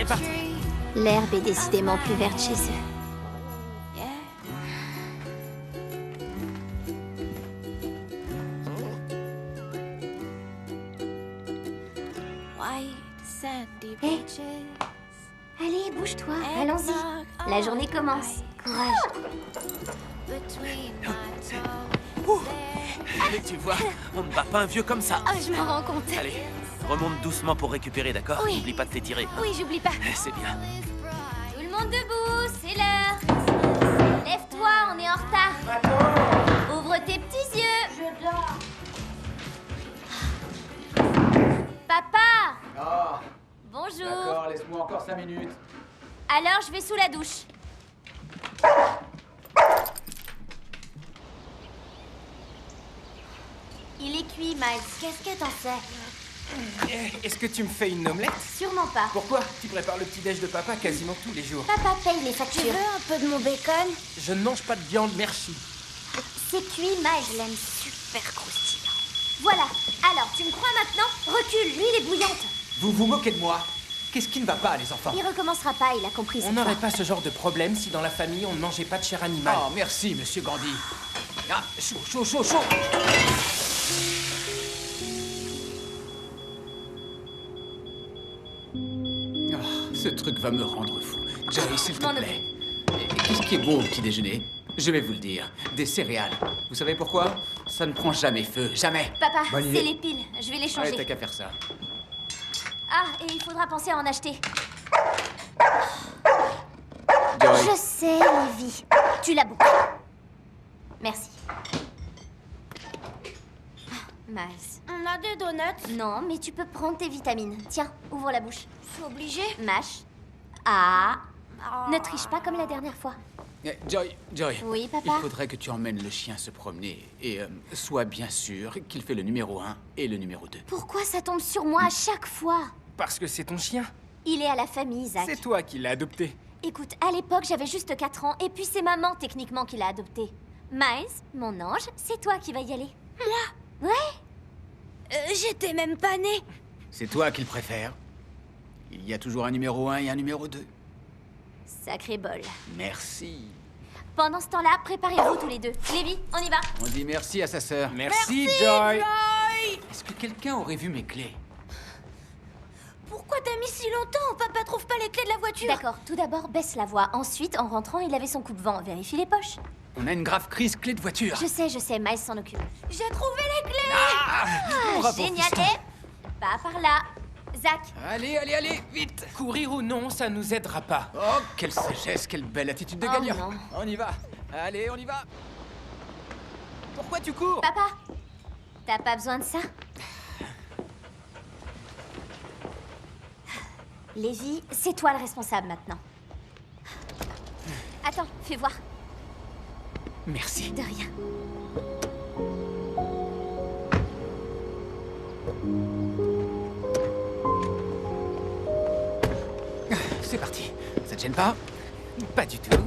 est parti. L'herbe est décidément plus verte chez eux. Hé, allez, bouge-toi, allons-y. La journée commence. Courage. Et tu vois, on ne bat pas un vieux comme ça. Oh, je m'en rends compte. Allez, remonte doucement pour récupérer, d'accord? Oui. N'oublie pas de t'étirer. Oui, j'oublie pas. C'est bien. Tout le monde debout, c'est l'heure. Lève-toi, on est en retard. Ouvre tes petits yeux. Je dors. Papa. Ah, Bonjour. d'accord, laisse-moi encore 5 minutes. Alors, je vais sous la douche. Il est cuit, Miles. Qu'est-ce que t'en sais? Est-ce que tu me fais une omelette? Sûrement pas. Pourquoi? Tu prépares le petit-déj de papa quasiment tous les jours. Papa paye les factures. Tu veux un peu de mon bacon? Je ne mange pas de viande, merci. C'est cuit, Miles. Je l'aime super croustillant. Voilà. Alors, tu me crois maintenant? Recule, l'huile est bouillante. Vous vous moquez de moi? Qu'est-ce qui ne va pas, les enfants? Il recommencera pas, il a compris On cette n'aurait fois. pas ce genre de problème si dans la famille on ne mangeait pas de chair animale. Oh, merci, monsieur Gandhi. Ah, chaud, chaud, chaud, chaud! Oh, ce truc va me rendre fou. Joey, s'il te m'en plaît. Qu'est-ce qui est beau au petit déjeuner? Je vais vous le dire. Des céréales. Vous savez pourquoi? Ça ne prend jamais feu. Jamais. Papa, Bonne c'est idée. les piles. Je vais les Ouais, changer. t'as qu'à faire ça. Ah, et il faudra penser à en acheter. Joey. Je sais, Lévi. Tu l'as beaucoup. Merci. Miles. On a des donuts. Non, mais tu peux prendre tes vitamines. Tiens, ouvre la bouche. C'est obligé. Mâche. Ah. Oh. Ne triche pas comme la dernière fois. Joey. Oui, papa. Il faudrait que tu emmènes le chien se promener. Et sois bien sûr qu'il fait le numéro 1 et le numéro 2. Pourquoi ça tombe sur moi à chaque fois? Parce que c'est ton chien. Il est à la famille, Zach. C'est toi qui l'as adopté. Écoute, à l'époque, j'avais juste 4 ans, et puis c'est maman, techniquement, qui l'a adopté. Miles, mon ange, c'est toi qui vas y aller. Moi? Ouais. J'étais même pas née. C'est toi qu'il préfère. Il y a toujours un numéro 1 et un numéro 2. Sacré bol. Merci. Pendant ce temps-là, préparez-vous tous les deux. Lévi, on y va. On dit merci à sa sœur. Merci, Joy. Est-ce que quelqu'un aurait vu mes clés? Pourquoi t'as mis si longtemps? Papa trouve pas les clés de la voiture. D'accord, tout d'abord, baisse la voix. Ensuite, en rentrant, il avait son coupe-vent. Vérifie les poches. On a une grave crise clé de voiture. Je sais, Miles s'en occupe. J'ai trouvé les clés. Bravo, Génial. fiston. Et pas par là. Zach, Allez, allez, allez, vite. Courir ou non, ça nous aidera pas. Oh, quelle sagesse, quelle belle attitude de Oh, gagnant. non. On y va. Allez, on y va. Pourquoi tu cours? papa, t'as pas besoin de ça? Lévi, c'est toi le responsable maintenant. Attends, fais voir. Merci. De rien. C'est parti. Ça te gêne pas? Pas du tout.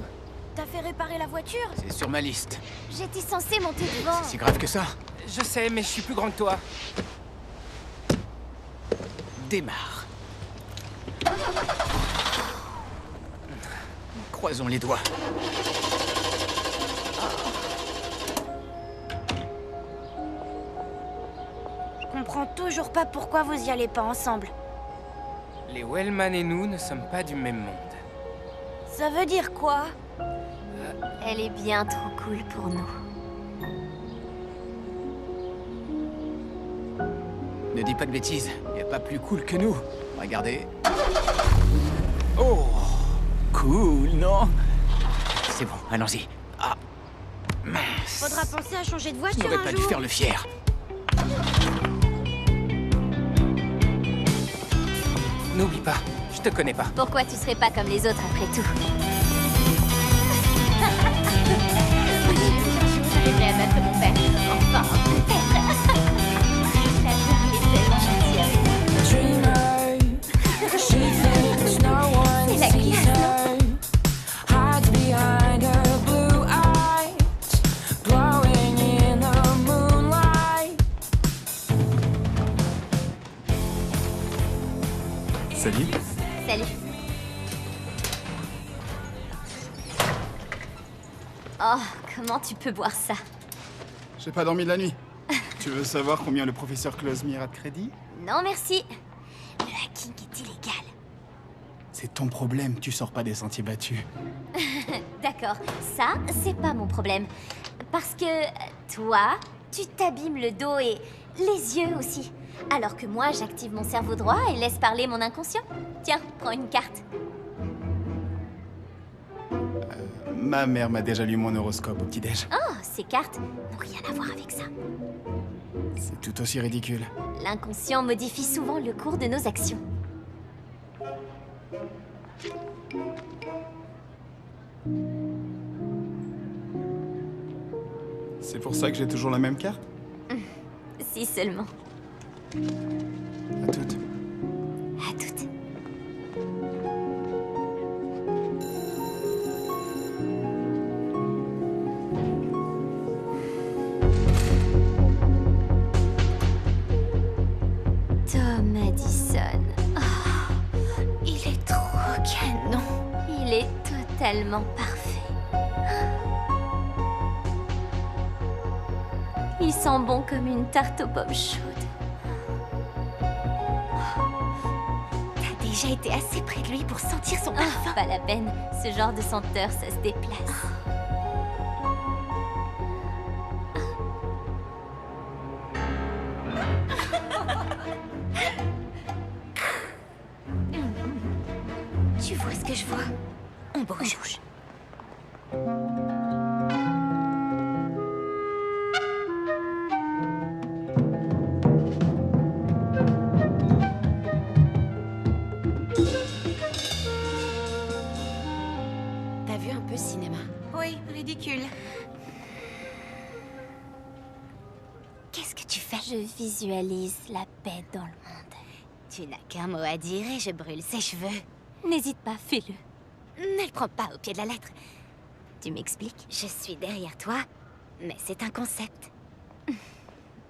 T'as fait réparer la voiture? C'est sur ma liste. J'étais censée monter devant. C'est si grave que ça? Je sais, mais je suis plus grand que toi. Démarre. Croisons les doigts. Je comprends toujours pas pourquoi vous y allez pas ensemble. Les Wellman et nous ne sommes pas du même monde. Ça veut dire quoi? Elle est bien trop cool pour nous. Ne dis pas de bêtises. Y a pas plus cool que nous. Regardez. Oh, cool, non? C'est bon, allons-y. Ah, mince. Faudra penser à changer de Je voiture n'aurais un pas dû jour. faire le fier. N'oublie pas, je te connais pas. Pourquoi tu serais pas comme les autres après tout? J'arriverai à battre mon père. Enfin, peut-être. J'adore les tellement gentils avec moi. C'est la classe, non? Hides behind her blue eyes, glowing in the moonlight. Salut. Salut. Comment tu peux boire ça? J'ai pas dormi de la nuit. Tu veux savoir combien le professeur Closmere a de crédit? Non, merci. Le hacking est illégal. C'est ton problème, tu sors pas des sentiers battus. D'accord, ça, c'est pas mon problème. Parce que toi, tu t'abîmes le dos et les yeux aussi. Alors que moi, j'active mon cerveau droit et laisse parler mon inconscient. Tiens, prends une carte. Ma mère m'a déjà lu mon horoscope au petit-déj. Oh, ces cartes n'ont rien à voir avec ça. C'est tout aussi ridicule. L'inconscient modifie souvent le cours de nos actions. C'est pour ça que j'ai toujours la même carte? Si seulement. À toutes. À toutes. Tom Addison. Il est trop canon. Il est totalement parfait. Il sent bon comme une tarte aux pommes chaudes. T'as déjà été assez près de lui pour sentir son parfum. Pas la peine, ce genre de senteur, ça se déplace. Tu vois ce que je vois? On bouge. T'as vu un peu cinéma? Oui, ridicule. Qu'est-ce que tu fais? Je visualise la paix dans le monde. Tu n'as qu'un mot à dire et je brûle ses cheveux. N'hésite pas, fais-le. Ne le prends pas au pied de la lettre. Tu m'expliques? Je suis derrière toi, mais c'est un concept.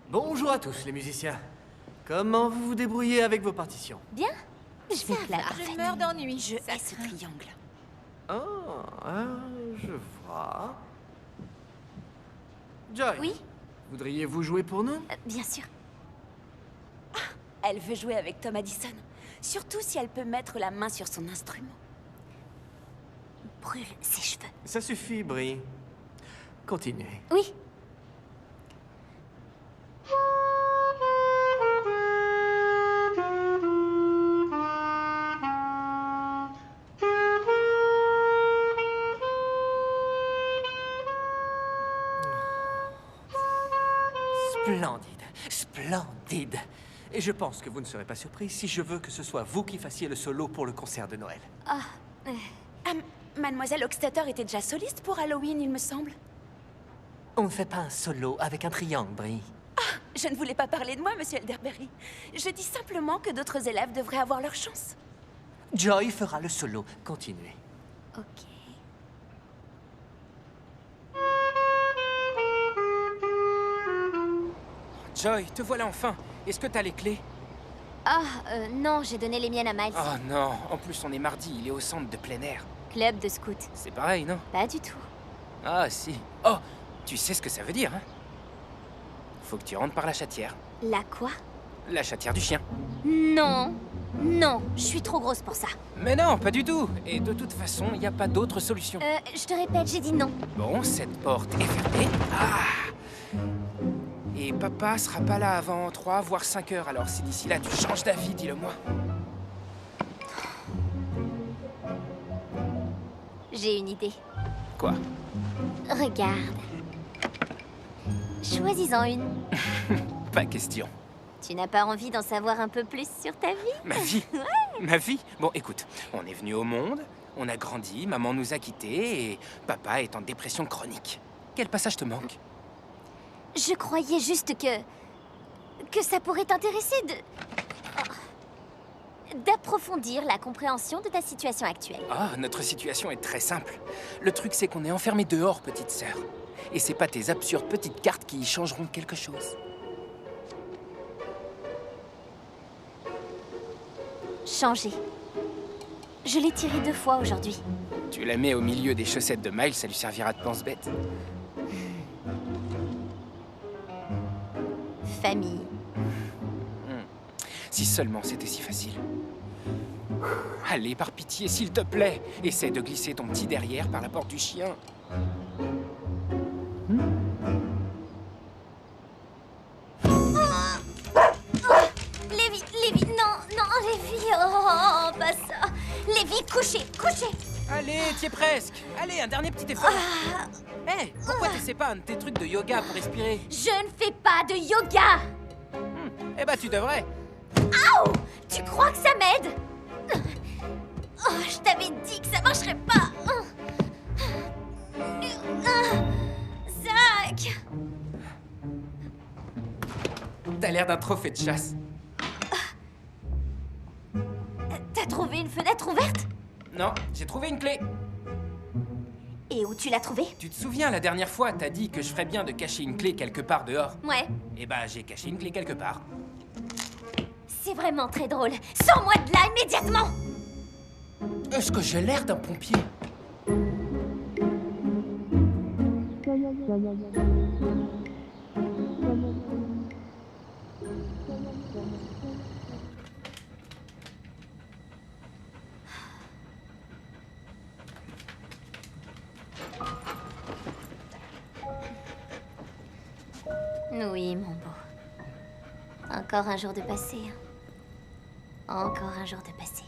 Bonjour à tous les musiciens. Comment vous vous débrouillez avec vos partitions? Bien. Je m'éclate. Je meurs d'ennui. Je hais ce triangle. Oh, je vois. Joy. Oui, Voudriez-vous jouer pour nous? bien sûr. Elle veut jouer avec Tom Addison. Surtout si elle peut mettre la main sur son instrument. Brûle ses cheveux. Ça suffit, Brie. Continuez. Oui. Splendide, splendide. Et je pense que vous ne serez pas surpris si je veux que ce soit vous qui fassiez le solo pour le concert de Noël. Ah, Mademoiselle Hochstetter était déjà soliste pour Halloween, il me semble. On ne fait pas un solo avec un triangle, Brie. Je ne voulais pas parler de moi, Monsieur Elderberry. Je dis simplement que d'autres élèves devraient avoir leur chance. Joy fera le solo. Continuez. Ok. Joy, te voilà enfin. Est-ce que t'as les clés? Ah, non, j'ai donné les miennes à Miles. Oh non, en plus on est mardi, il est au centre de plein air. Club de scout. C'est pareil, non? Pas du tout. Ah si. Oh, tu sais ce que ça veut dire, hein? Faut que tu rentres par la chatière. La quoi? La chatière du chien. Non. Non, je suis trop grosse pour ça. Mais non, pas du tout. Et de toute façon, il n'y a pas d'autre solution. Je te répète, j'ai dit non. Bon, cette porte est fermée. Ah! Et papa sera pas là avant 3 voire 5 heures, alors si d'ici là tu changes d'avis, dis-le-moi. J'ai une idée. Quoi? Regarde. Choisis-en une. Pas question. Tu n'as pas envie d'en savoir un peu plus sur ta vie? Ma vie? Ma vie? Bon, écoute, on est venu au monde, on a grandi, maman nous a quittés et papa est en dépression chronique. Quel passage te manque? Je croyais juste que ça pourrait t'intéresser d'approfondir la compréhension de ta situation actuelle. Ah, notre situation est très simple. Le truc, c'est qu'on est enfermés dehors, petite sœur. Et c'est pas tes absurdes petites cartes qui y changeront quelque chose. Changer. Je l'ai tiré 2 fois aujourd'hui. Tu la mets au milieu des chaussettes de Miles, ça lui servira de pense-bête. famille. Si seulement c'était si facile. Allez, par pitié, s'il te plaît, essaie de glisser ton petit derrière par la porte du chien. Lévi, non, Lévi, oh, pas ça. Lévi, couchez. Allez, t'y es presque. Allez, un dernier petit effort. Hé, pourquoi t'essaies pas un de tes trucs de yoga pour respirer? Je ne fais pas de yoga. Eh bah, tu devrais. Aouh! Tu crois que ça m'aide? Oh, je t'avais dit que ça marcherait pas. Zach! T'as l'air d'un trophée de chasse. T'as trouvé une fenêtre ouverte? Non, j'ai trouvé une clé. Et où tu l'as trouvée? Tu te souviens, la dernière fois, t'as dit que je ferais bien de cacher une clé quelque part dehors. Ouais, Eh bah, j'ai caché une clé quelque part. c'est vraiment très drôle. Sors-moi de là immédiatement! Est-ce que j'ai l'air d'un pompier? Oui, mon beau. Encore un jour de passé. Encore un jour de passé.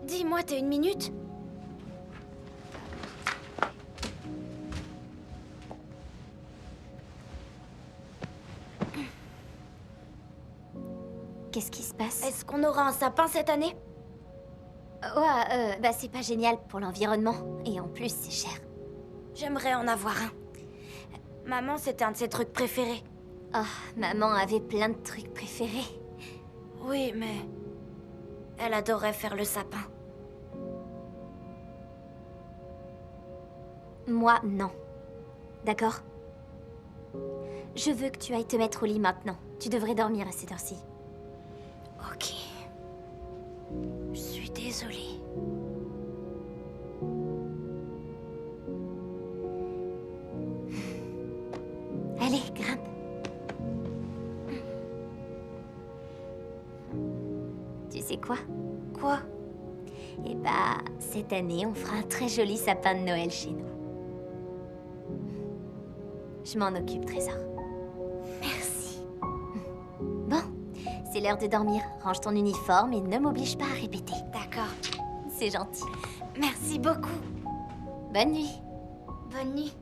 Dis-moi, t'as une minute? Qu'est-ce qui se passe? Est-ce qu'on aura un sapin cette année? Ouais, bah c'est pas génial pour l'environnement. Et en plus, c'est cher. J'aimerais en avoir un. Maman, c'était un de ses trucs préférés. Oh, maman avait plein de trucs préférés. Oui, mais... elle adorait faire le sapin. Moi, non. D'accord? Je veux que tu ailles te mettre au lit maintenant. Tu devrais dormir à cette heure-ci. Ok. Je suis désolée. Allez, grimpe. Tu sais quoi? Quoi? Eh bah, cette année, on fera un très joli sapin de Noël chez nous. Je m'en occupe, Trésor. Merci. Bon, c'est l'heure de dormir. Range ton uniforme et ne m'oblige pas à répéter. D'accord. C'est gentil. Merci beaucoup. Bonne nuit. Bonne nuit.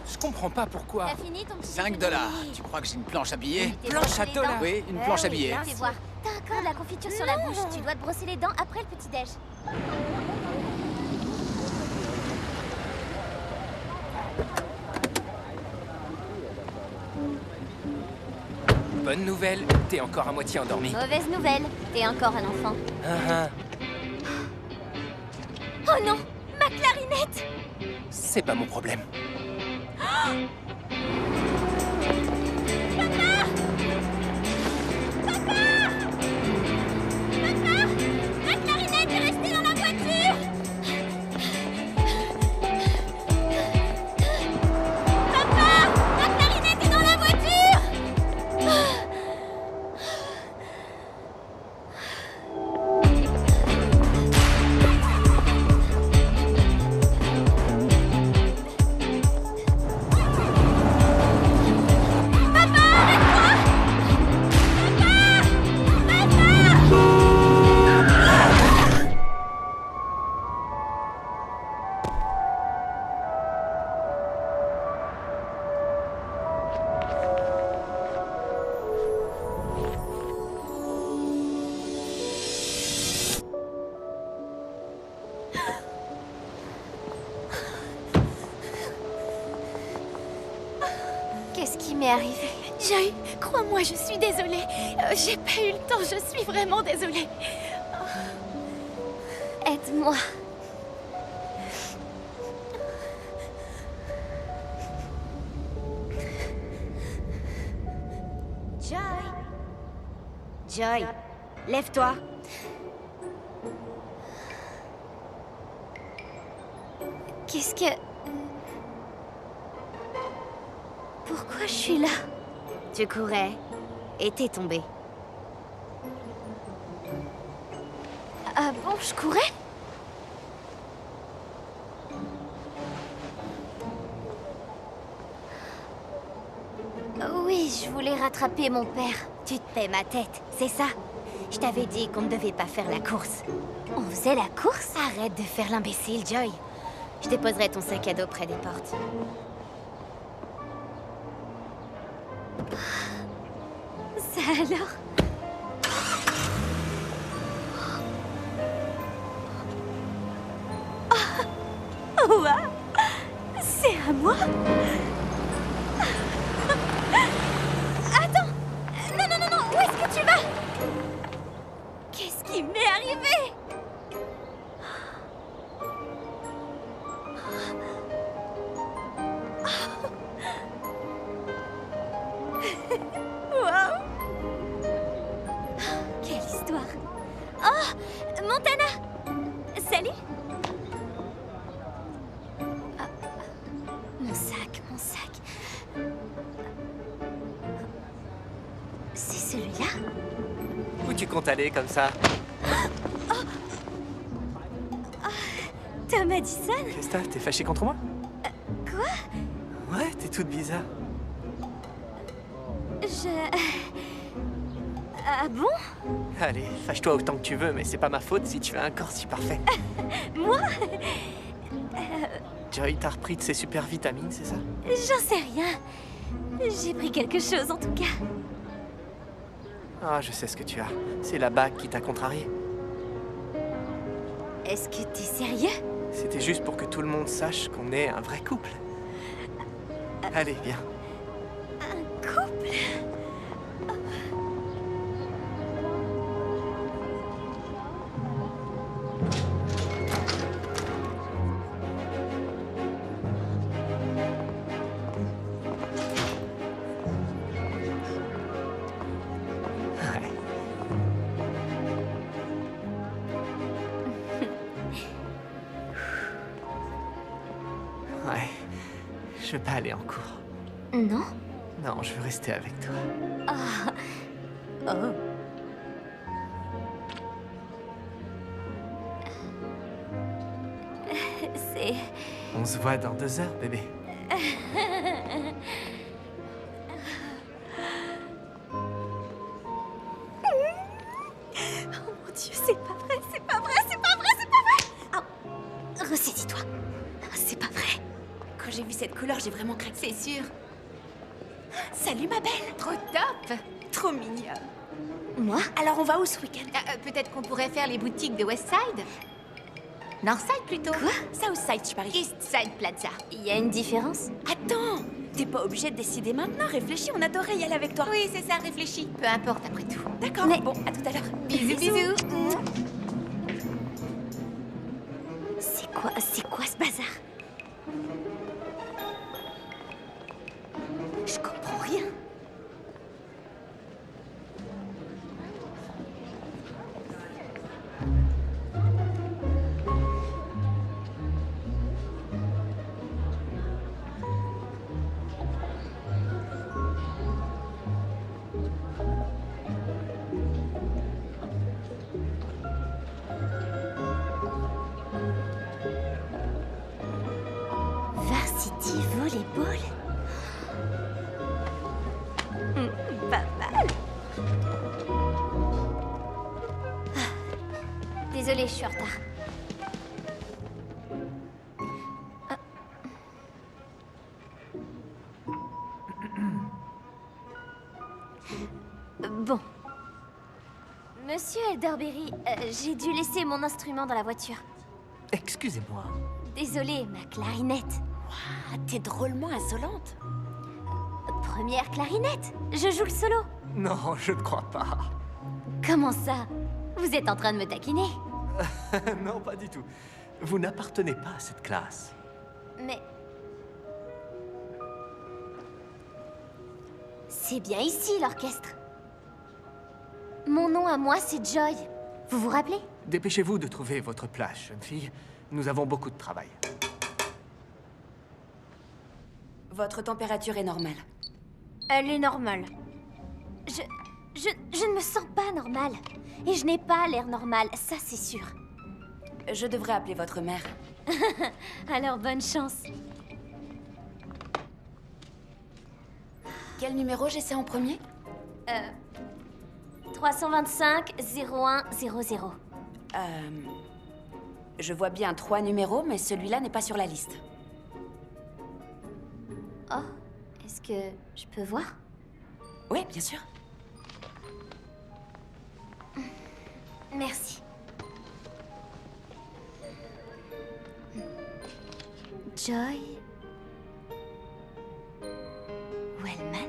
Je comprends pas pourquoi. T'as fini ton petit 5 $. Tu crois que j'ai une planche à billets? Planche à dollars? Oui, une planche à oui, billets. bien Fais sûr. voir. T'as encore de la confiture sur la bouche. Tu dois te brosser les dents après le petit-déj. Bonne nouvelle, t'es encore à moitié endormi. Mauvaise nouvelle. T'es encore un enfant. Ah, Oh non! Ma clarinette! c'est pas mon problème. Ma clarinette est restée dans la voiture! Papa! Ma clarinette est dans la voiture! m'est arrivé. Joy, crois-moi, je suis désolée. J'ai pas eu le temps, je suis vraiment désolée. Aide-moi. Joy! Joy, lève-toi. Qu'est-ce que... Pourquoi je suis là? Tu courais et t'es tombée. Ah bon, je courais? Oui, je voulais rattraper mon père. Tu te paies ma tête, c'est ça? Je t'avais dit qu'on ne devait pas faire la course. On faisait la course? Arrête de faire l'imbécile, Joy. Je déposerai ton sac à dos près des portes. Ça alors? Oh, wow. C'est à moi? Attends! Non, non, non, non! Où est-ce que tu vas? Qu'est-ce qui m'est arrivé? Wow! Quelle histoire! Oh! Montana! Salut! Ah, mon sac, mon sac. C'est celui-là? Où tu comptes aller comme ça? Tom Addison? Qu'est-ce que t'as? T'es fâché contre moi? Quoi? Ouais, t'es toute bizarre. Ah bon? Allez, fâche-toi autant que tu veux, mais c'est pas ma faute si tu as un corps si parfait. Moi? Joy, t'as repris de ses super vitamines, c'est ça? J'en sais rien. J'ai pris quelque chose en tout cas. Ah, je sais ce que tu as. C'est la bague qui t'a contrarié. Est-ce que t'es sérieux? C'était juste pour que tout le monde sache qu'on est un vrai couple. Allez, viens. Un couple? Ouais. Ouais. Je veux pas aller en cours. Non? Non, je veux rester avec toi. Ah. Oh. C'est... On se voit dans 2 heures, bébé. Oh mon Dieu, c'est pas vrai, c'est pas vrai, c'est pas vrai, c'est pas vrai! Oh. Ressaisis-toi. C'est pas vrai. Quand j'ai vu cette couleur, j'ai vraiment craqué. C'est sûr. Salut ma belle. Trop top. Trop mignonne. Moi? Alors on va où ce week-end? Peut-être qu'on pourrait faire les boutiques de Westside? Northside plutôt. Quoi? Southside, je parie. Eastside Plaza. Il y a une différence? Attends, t'es pas obligée de décider maintenant. Réfléchis, on adorait y aller avec toi. Oui, c'est ça, réfléchis. Peu importe après tout. D'accord. Mais- Bon, à tout à l'heure. Bisous, bisous. C'est quoi ce bazar? Je comprends rien. Varsity Volleyball? Pas mal. Désolée, je suis en retard. Bon. Monsieur Elderberry, j'ai dû laisser mon instrument dans la voiture. Excusez-moi. Désolée, ma clarinette. Ah, t'es drôlement insolente. première clarinette. Je joue le solo. Non, je ne crois pas. Comment ça? Vous êtes en train de me taquiner? Non, pas du tout. Vous n'appartenez pas à cette classe. Mais... C'est bien ici, l'orchestre. Mon nom à moi, c'est Joy. Vous vous rappelez? Dépêchez-vous de trouver votre place, jeune fille. Nous avons beaucoup de travail. Votre température est normale. Elle est normale. Je ne me sens pas normale. Et je n'ai pas l'air normal, ça c'est sûr. Je devrais appeler votre mère. Alors bonne chance. Quel numéro j'essaie en premier? 325 0100. Je vois bien 3 numéros, mais celui-là n'est pas sur la liste. Oh, est-ce que je peux voir? Oui, bien sûr. Merci. Joy Wellman?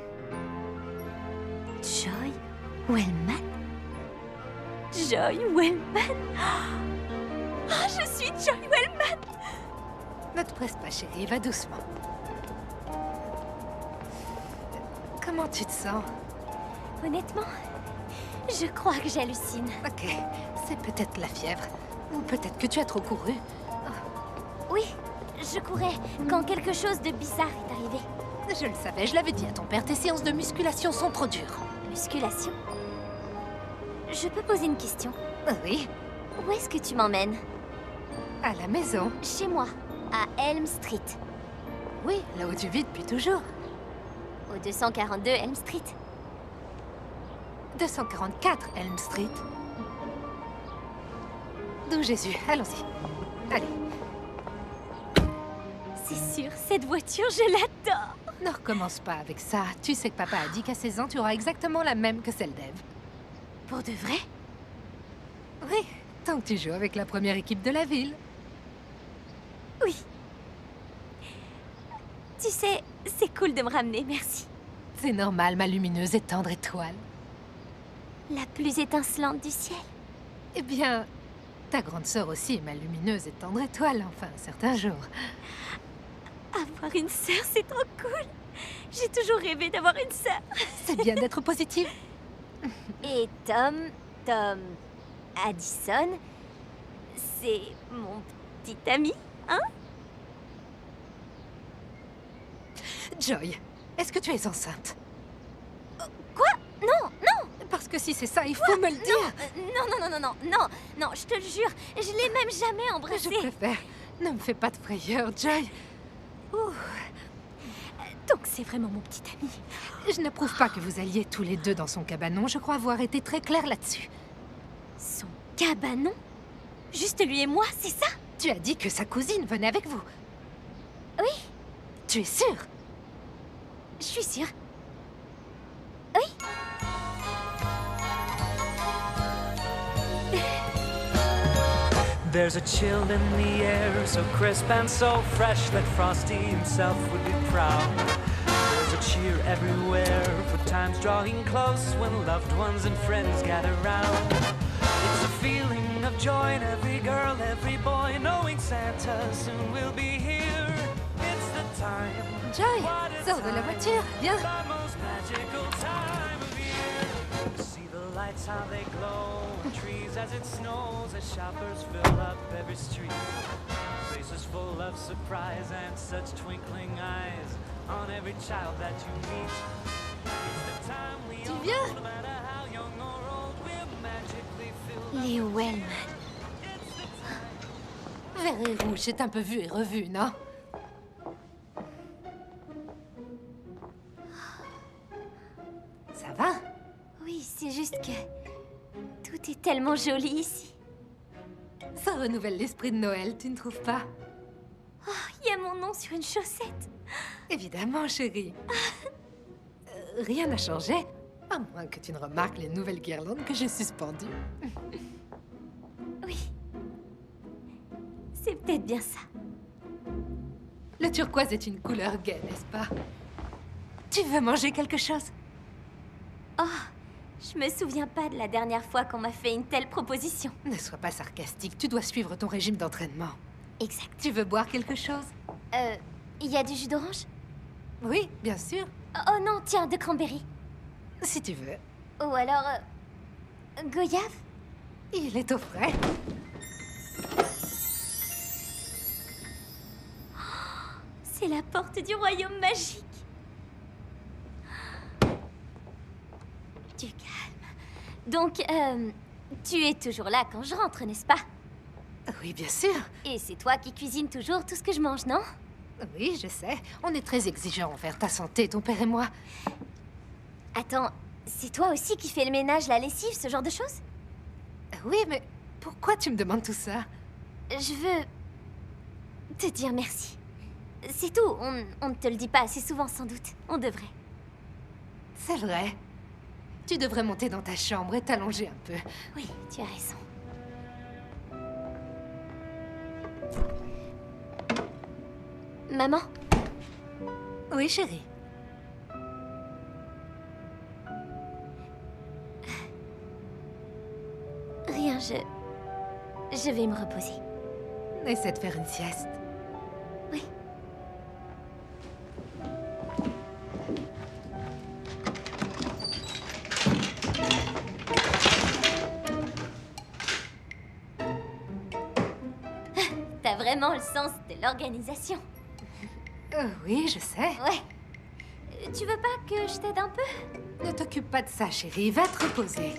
Joy Wellman? Joy Wellman? Oh, je suis Joy Wellman! Ne te presse pas, chérie, va doucement. Comment tu te sens? Honnêtement, je crois que j'hallucine. Ok, c'est peut-être la fièvre. Ou peut-être que tu as trop couru. Oui, je courais quand quelque chose de bizarre est arrivé. Je le savais, je l'avais dit à ton père, tes séances de musculation sont trop dures. Musculation? Je peux poser une question? Oui, Où est-ce que tu m'emmènes? à la maison. Chez moi, à Elm Street. Oui, là où tu vis depuis toujours. Au 242 Elm Street. 244 Elm Street. D'où Jésus, allons-y. Allez. C'est sûr, cette voiture, je l'adore. Ne recommence pas avec ça. Tu sais que papa a dit qu'à 16 ans, tu auras exactement la même que celle d'Ève. Pour de vrai? Oui, tant que tu joues avec la première équipe de la ville. Oui. Tu sais, c'est cool de me ramener, merci. C'est normal, ma lumineuse et tendre étoile. La plus étincelante du ciel. Eh bien, ta grande sœur aussi est ma lumineuse et tendre étoile, enfin, certains jours. Avoir une sœur, c'est trop cool. J'ai toujours rêvé d'avoir une sœur. C'est bien d'être positive. Et Tom Addison, c'est mon petit ami, hein? Joy, est-ce que tu es enceinte? Quoi? Non, non! Parce que si c'est ça, il faut me le dire. Non, je te le jure, je l'ai même jamais embrassé. Je préfère. Ne me fais pas de frayeur, Joy. Ouh. Donc c'est vraiment mon petit ami. Je n'approuve pas que vous alliez tous les deux dans son cabanon. Je crois avoir été très claire là-dessus. Son cabanon? Juste lui et moi, c'est ça? Tu as dit que sa cousine venait avec vous. Oui. Tu es sûre? Je suis sûre. Oui. There's a chill in the air, so crisp and so fresh that Frosty himself would be proud. There's a cheer everywhere for times drawing close when loved ones and friends gather round. It's a feeling of joy in every girl, every boy, knowing Santa soon will be here. It's the time. Joy, sors de la voiture, viens. The most magical time of year. See the lights, how they glow. Trees as it snows, as shoppers fill up every street. Faces full of surprise and such twinkling eyes on every child that you meet. It's the time we all know, no matter how young or old, we're magically filled. Les Wellman. Vert et rouge, c'est un peu vu et revu, non? Ça va? Oui, c'est juste que tout est tellement joli ici. Ça renouvelle l'esprit de Noël, tu ne trouves pas? Oh, il y a mon nom sur une chaussette. Évidemment, chérie. Rien n'a changé, à moins que tu ne remarques les nouvelles guirlandes que j'ai suspendues. Oui. C'est peut-être bien ça. Le turquoise est une couleur gaie, n'est-ce pas? Tu veux manger quelque chose? Oh, je me souviens pas de la dernière fois qu'on m'a fait une telle proposition. Ne sois pas sarcastique, tu dois suivre ton régime d'entraînement. Exact. Tu veux boire quelque chose? Il y a du jus d'orange? Oui, bien sûr. Oh non, tiens, de cranberry. Si tu veux. Ou alors... goyave? Il est au frais. C'est la porte du royaume magique. Du calme. Donc, tu es toujours là quand je rentre, n'est-ce pas? Oui, bien sûr. Et c'est toi qui cuisines toujours tout ce que je mange, non? Oui, je sais. On est très exigeants envers ta santé, ton père et moi. Attends, c'est toi aussi qui fais le ménage, la lessive, ce genre de choses? Oui, mais pourquoi tu me demandes tout ça? Je veux te dire merci. C'est tout, on ne te le dit pas assez souvent sans doute. On devrait. C'est vrai. Tu devrais monter dans ta chambre et t'allonger un peu. Oui, tu as raison. Maman? Oui, chérie. Rien, je vais me reposer. Essaie de faire une sieste. Oui. T'as vraiment le sens de l'organisation. Oui, je sais. Ouais. Tu veux pas que je t'aide un peu? Ne t'occupe pas de ça, chérie. Va te reposer.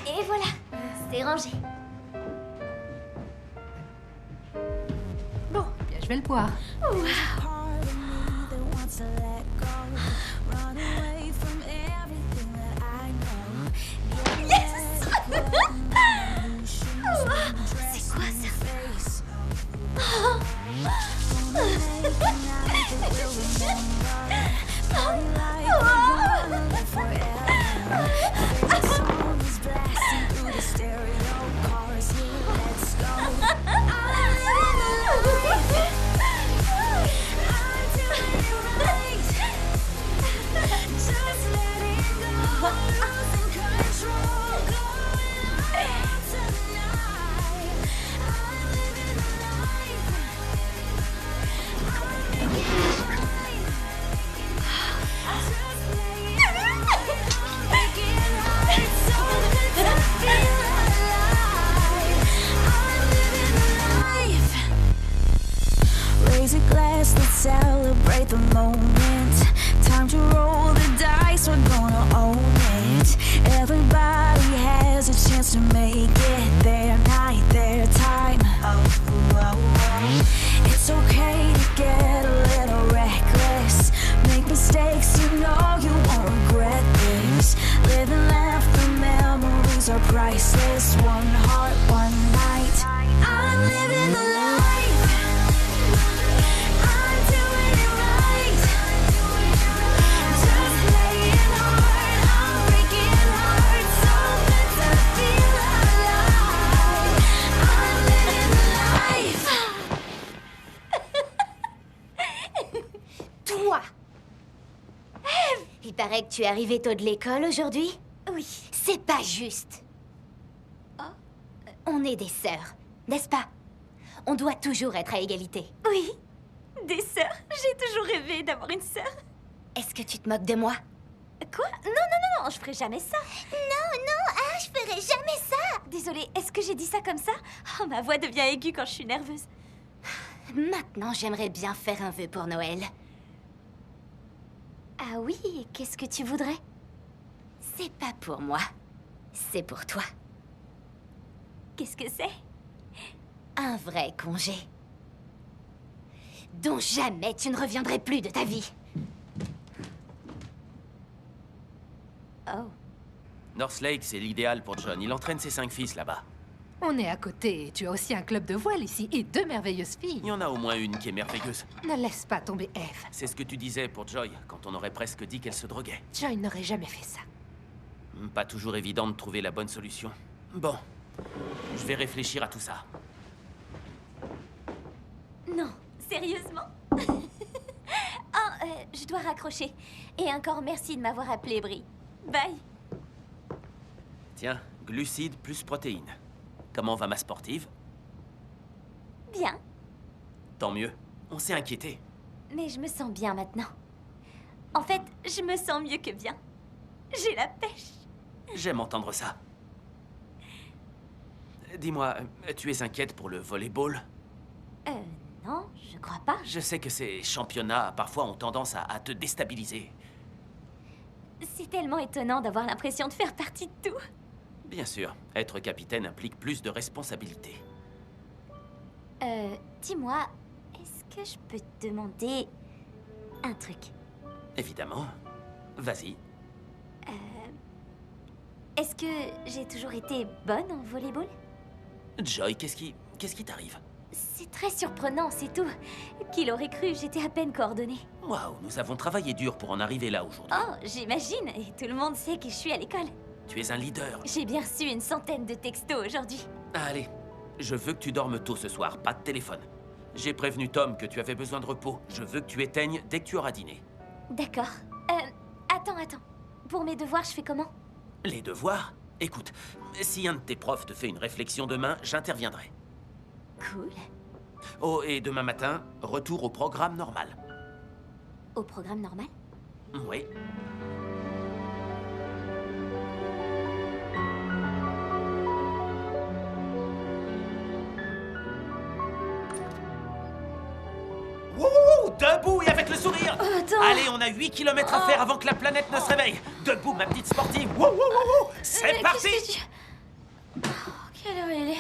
Et voilà, c'est rangé. Bon, bien, je vais le boire. C'est quoi ça? Raise a glass, let's celebrate the moment. Time to roll the dice, we're gonna own it. Everybody has a chance to make it their night, their time. It's okay to get a little reckless. Make mistakes, you know you won't regret this. Live and laugh, the memories are priceless. One heart, one night. I'm living the life. I'm doing it right. Just playing hard. I'm breaking hearts. So good to feel alive. I'm living the life. Toi! Il paraît que tu es arrivé tôt de l'école aujourd'hui? Oui. C'est pas juste. On est des sœurs, n'est-ce pas? On doit toujours être à égalité. Oui. Des sœurs? J'ai toujours rêvé d'avoir une sœur. Est-ce que tu te moques de moi? Quoi? Non, je ferai jamais ça. Non, je ferai jamais ça! Désolée, est-ce que j'ai dit ça comme ça? Oh, ma voix devient aiguë quand je suis nerveuse. Maintenant, j'aimerais bien faire un vœu pour Noël. Ah oui, qu'est-ce que tu voudrais? C'est pas pour moi, c'est pour toi. Qu'est-ce que c'est? Un vrai congé. Dont jamais tu ne reviendrais plus de ta vie. Oh. North Lake, c'est l'idéal pour John. Il entraîne ses 5 fils là-bas. On est à côté et tu as aussi un club de voile ici et 2 merveilleuses filles. Il y en a au moins une qui est merveilleuse. Ne laisse pas tomber Eve. C'est ce que tu disais pour Joy, quand on aurait presque dit qu'elle se droguait. Joy n'aurait jamais fait ça. Pas toujours évident de trouver la bonne solution. Bon, je vais réfléchir à tout ça. Non, sérieusement? Je dois raccrocher. Et encore merci de m'avoir appelé, Brie. Bye. Tiens, glucides plus protéines. Comment va ma sportive? Bien, Tant mieux. On s'est inquiété. mais je me sens bien maintenant. En fait, je me sens mieux que bien. J'ai la pêche. J'aime entendre ça. Dis-moi, tu es inquiète pour le volleyball? Non, je crois pas. Je sais que ces championnats, parfois, ont tendance à te déstabiliser. C'est tellement étonnant d'avoir l'impression de faire partie de tout. Bien sûr, être capitaine implique plus de responsabilités. Dis-moi, est-ce que je peux te demander un truc? Évidemment. Vas-y. Est-ce que j'ai toujours été bonne en volleyball? Joy, qu'est-ce qui t'arrive? C'est très surprenant, c'est tout. Qui l'aurait cru, j'étais à peine coordonnée. Waouh, nous avons travaillé dur pour en arriver là aujourd'hui. Oh, j'imagine, et tout le monde sait que je suis à l'école. Tu es un leader. J'ai bien reçu une centaine de textos aujourd'hui. Allez, je veux que tu dormes tôt ce soir, pas de téléphone. J'ai prévenu Tom que tu avais besoin de repos. Je veux que tu éteignes dès que tu auras dîné. D'accord. Attends. Pour mes devoirs, je fais comment? Les devoirs? Écoute, si un de tes profs te fait une réflexion demain, j'interviendrai. Cool. Oh, et demain matin, retour au programme normal. Au programme normal? Oui. Wouhou! Debout et avec le sourire! Attends. Allez, on a 8 km à faire avant que la planète ne se réveille. Debout, ma petite sportive. Wouhou, wouhou! C'est Mais parti! qu'est-ce que tu... Oh, quelle heure il est?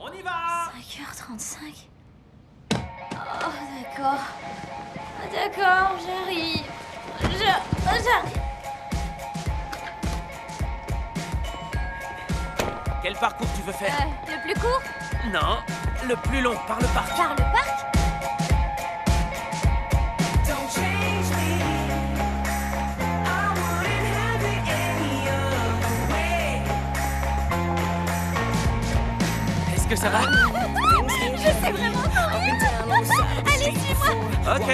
On y va! 5h35. Oh, d'accord. D'accord, j'arrive. J'arrive. Quel parcours tu veux faire? Le plus court? Non, le plus long, par le parc. Par le parc? Est-ce que ça va? Je sais vraiment pas rien. Allez, suis-moi. Ok.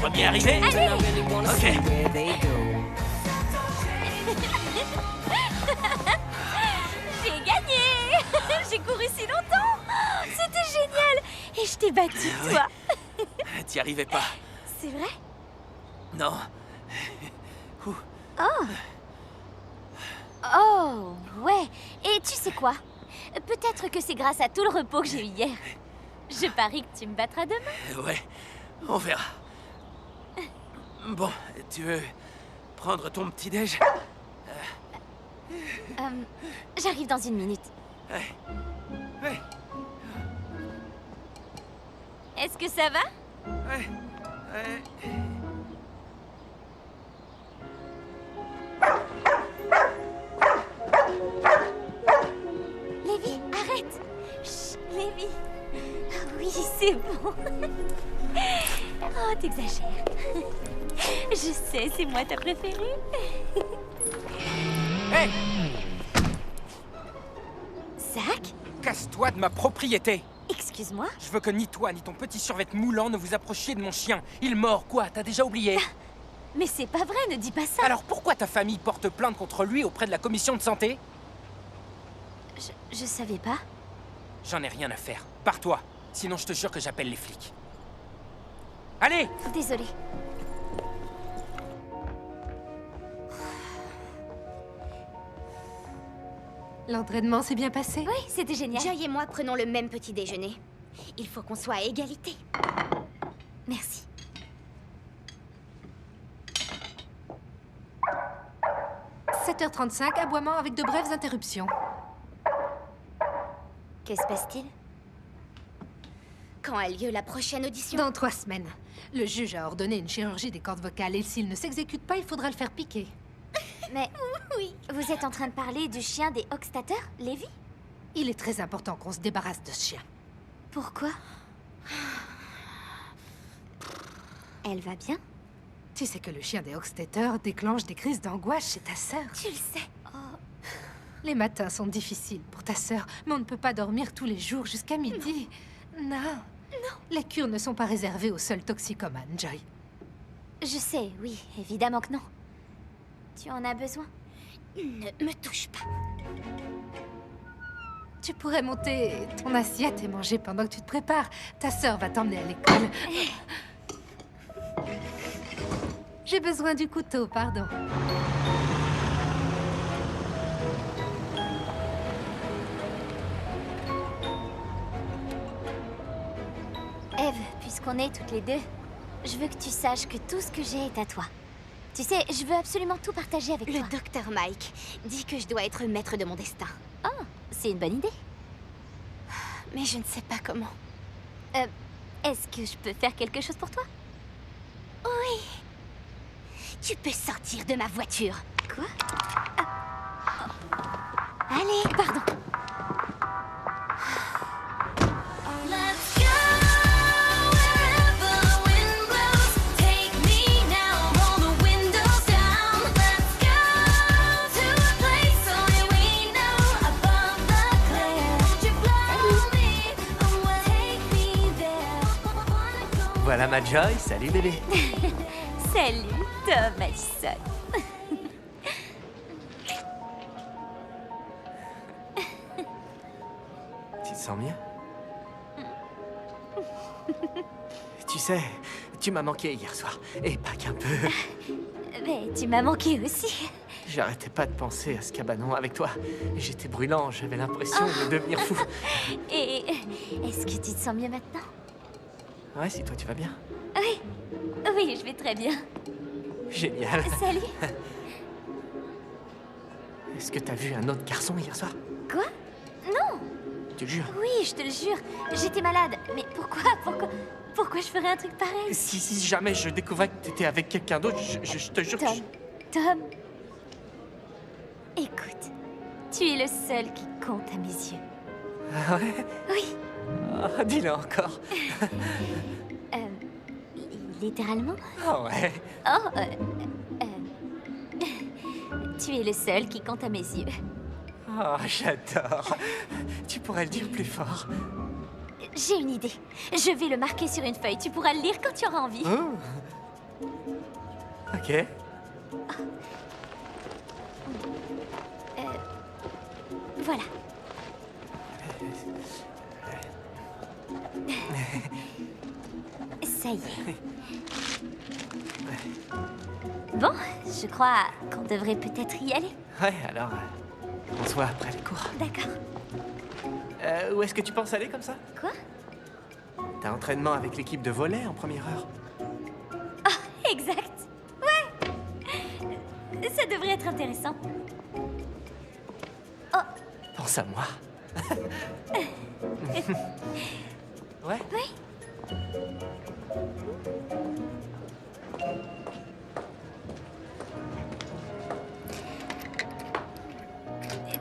Premier arrivé? Ok. J'ai gagné. J'ai couru si longtemps. C'était génial. Et je t'ai battu, toi. T'y arrivais pas. C'est vrai? Non. Oh, ouais. Et tu sais quoi? Peut-être que c'est grâce à tout le repos que j'ai eu hier. Je parie que tu me battras demain. Ouais, on verra. Bon, tu veux prendre ton petit-déj? J'arrive dans une minute. Ouais. Est-ce que ça va? Ouais. Lévi, arrête! Chut, Lévi. Oui, c'est bon. Oh, t'exagères. Je sais, c'est moi ta préférée. Hé! Zach? Casse-toi de ma propriété! Excuse-moi? Je veux que ni toi, ni ton petit survêt moulant ne vous approchiez de mon chien. Il mord, quoi? T'as déjà oublié? Mais c'est pas vrai, ne dis pas ça. Alors pourquoi ta famille porte plainte contre lui auprès de la commission de santé? Je savais pas. J'en ai rien à faire. Pars-toi. Sinon, je te jure que j'appelle les flics. Allez! Désolée. L'entraînement s'est bien passé? Oui, c'était génial. Joy et moi prenons le même petit déjeuner. Il faut qu'on soit à égalité. Merci. « 7h35, aboiement avec de brèves interruptions. Que se passe-t-il? Quand a lieu la prochaine audition? Dans 3 semaines. Le juge a ordonné une chirurgie des cordes vocales et s'il ne s'exécute pas, il faudra le faire piquer. Mais oui, vous êtes en train de parler du chien des Hochstatter, Lévi? Il est très important qu'on se débarrasse de ce chien. Pourquoi? Elle va bien? Tu sais que le chien des Hochstetter déclenche des crises d'angoisse chez ta sœur. Tu le sais. Les matins sont difficiles pour ta sœur, mais on ne peut pas dormir tous les jours jusqu'à midi. Non. Non. Les cures ne sont pas réservées aux seuls toxicomanes, Joy. Je sais, oui, évidemment que non. Tu en as besoin? Ne me touche pas. Tu pourrais monter ton assiette et manger pendant que tu te prépares. Ta sœur va t'emmener à l'école. J'ai besoin du couteau, pardon. Eve, puisqu'on est toutes les deux, je veux que tu saches que tout ce que j'ai est à toi. Tu sais, je veux absolument tout partager avec toi. Le docteur Mike dit que je dois être maître de mon destin. Oh, c'est une bonne idée. Mais je ne sais pas comment. Est-ce que je peux faire quelque chose pour toi? Oui. Tu peux sortir de ma voiture. Quoi? Allez, pardon. Voilà ma Joy, salut bébé. Salut, Tom Madison. Tu te sens mieux? Tu sais, tu m'as manqué hier soir, et pas qu'un peu. Mais tu m'as manqué aussi. J'arrêtais pas de penser à ce cabanon avec toi. J'étais brûlant, j'avais l'impression de devenir fou. Et est-ce que tu te sens mieux maintenant? Ouais, si toi tu vas bien. Oui, oui, je vais très bien. Génial. Salut. Est-ce que t'as vu un autre garçon hier soir? Quoi? Non. Tu le jures? Oui, je te le jure. J'étais malade. Mais pourquoi je ferais un truc pareil? Si jamais je découvrais que t'étais avec quelqu'un d'autre, je te jure que Tom. Écoute, tu es le seul qui compte à mes yeux. Ah ouais? Oui. Oh, dis-le encore. Littéralement? Ah ouais. Oh, tu es le seul qui compte à mes yeux. Oh, j'adore. Tu pourrais le dire plus fort. J'ai une idée. Je vais le marquer sur une feuille. Tu pourras le lire quand tu auras envie. Oh. Ok. Voilà. Ça y est. Bon, je crois qu'on devrait peut-être y aller. Ouais, alors, on se voit après les cours. D'accord. Où est-ce que tu penses aller comme ça? Quoi? T'as entraînement avec l'équipe de volley en première heure. Ah, exact. Ouais. Ça devrait être intéressant. Oh. Pense à moi. Ouais? Oui.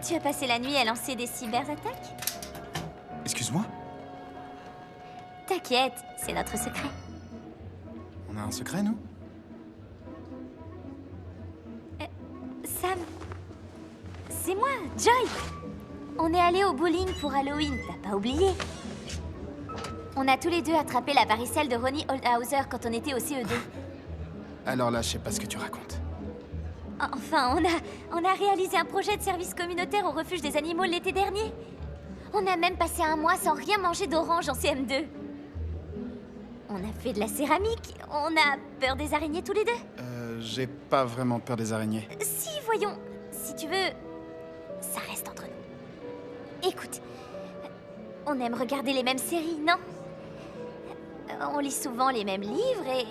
Tu as passé la nuit à lancer des cyberattaques? Excuse-moi? T'inquiète, c'est notre secret. On a un secret, nous? Sam, c'est moi, Joy. On est allés au bowling pour Halloween, t'as pas oublié? On a tous les deux attrapé la varicelle de Ronnie Oldhauser quand on était au CE2. Alors là, je sais pas ce que tu racontes. Enfin, on a réalisé un projet de service communautaire au refuge des animaux l'été dernier. On a même passé un mois sans rien manger d'orange en CM2. On a fait de la céramique. On a peur des araignées tous les deux. J'ai pas vraiment peur des araignées. Si, voyons. Si tu veux, ça reste entre nous. Écoute, on aime regarder les mêmes séries, non? On lit souvent les mêmes livres et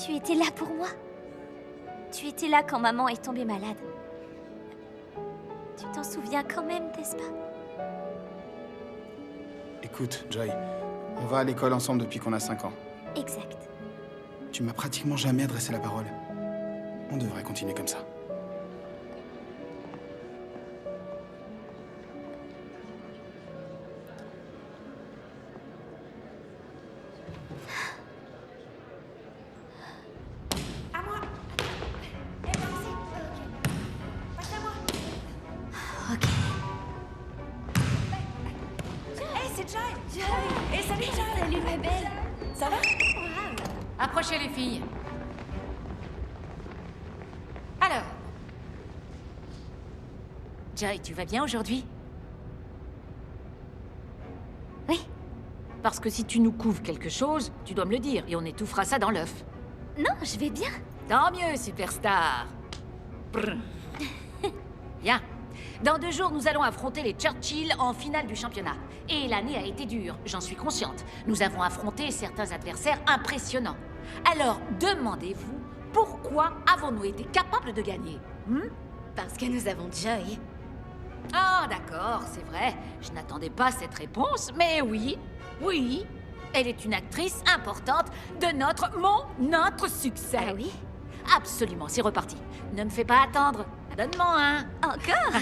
tu étais là pour moi. Tu étais là quand maman est tombée malade. Tu t'en souviens quand même, n'est-ce pas? Écoute, Joy, on va à l'école ensemble depuis qu'on a 5 ans. Exact. Tu m'as pratiquement jamais adressé la parole. On devrait continuer comme ça. Approchez les filles. Alors. Joy, tu vas bien aujourd'hui? Oui. Parce que si tu nous couvres quelque chose, tu dois me le dire et on étouffera ça dans l'œuf. Non, je vais bien. Tant mieux, superstar. Brr. Bien. Dans 2 jours, nous allons affronter les Churchill en finale du championnat. Et l'année a été dure, j'en suis consciente. Nous avons affronté certains adversaires impressionnants. Alors, demandez-vous, pourquoi avons-nous été capables de gagner? Parce que nous avons Joy. Ah, d'accord, c'est vrai. Je n'attendais pas cette réponse, mais oui, oui. Elle est une actrice importante de notre succès. Ah oui? Absolument, c'est reparti. Ne me fais pas attendre. Donne-moi un. Encore?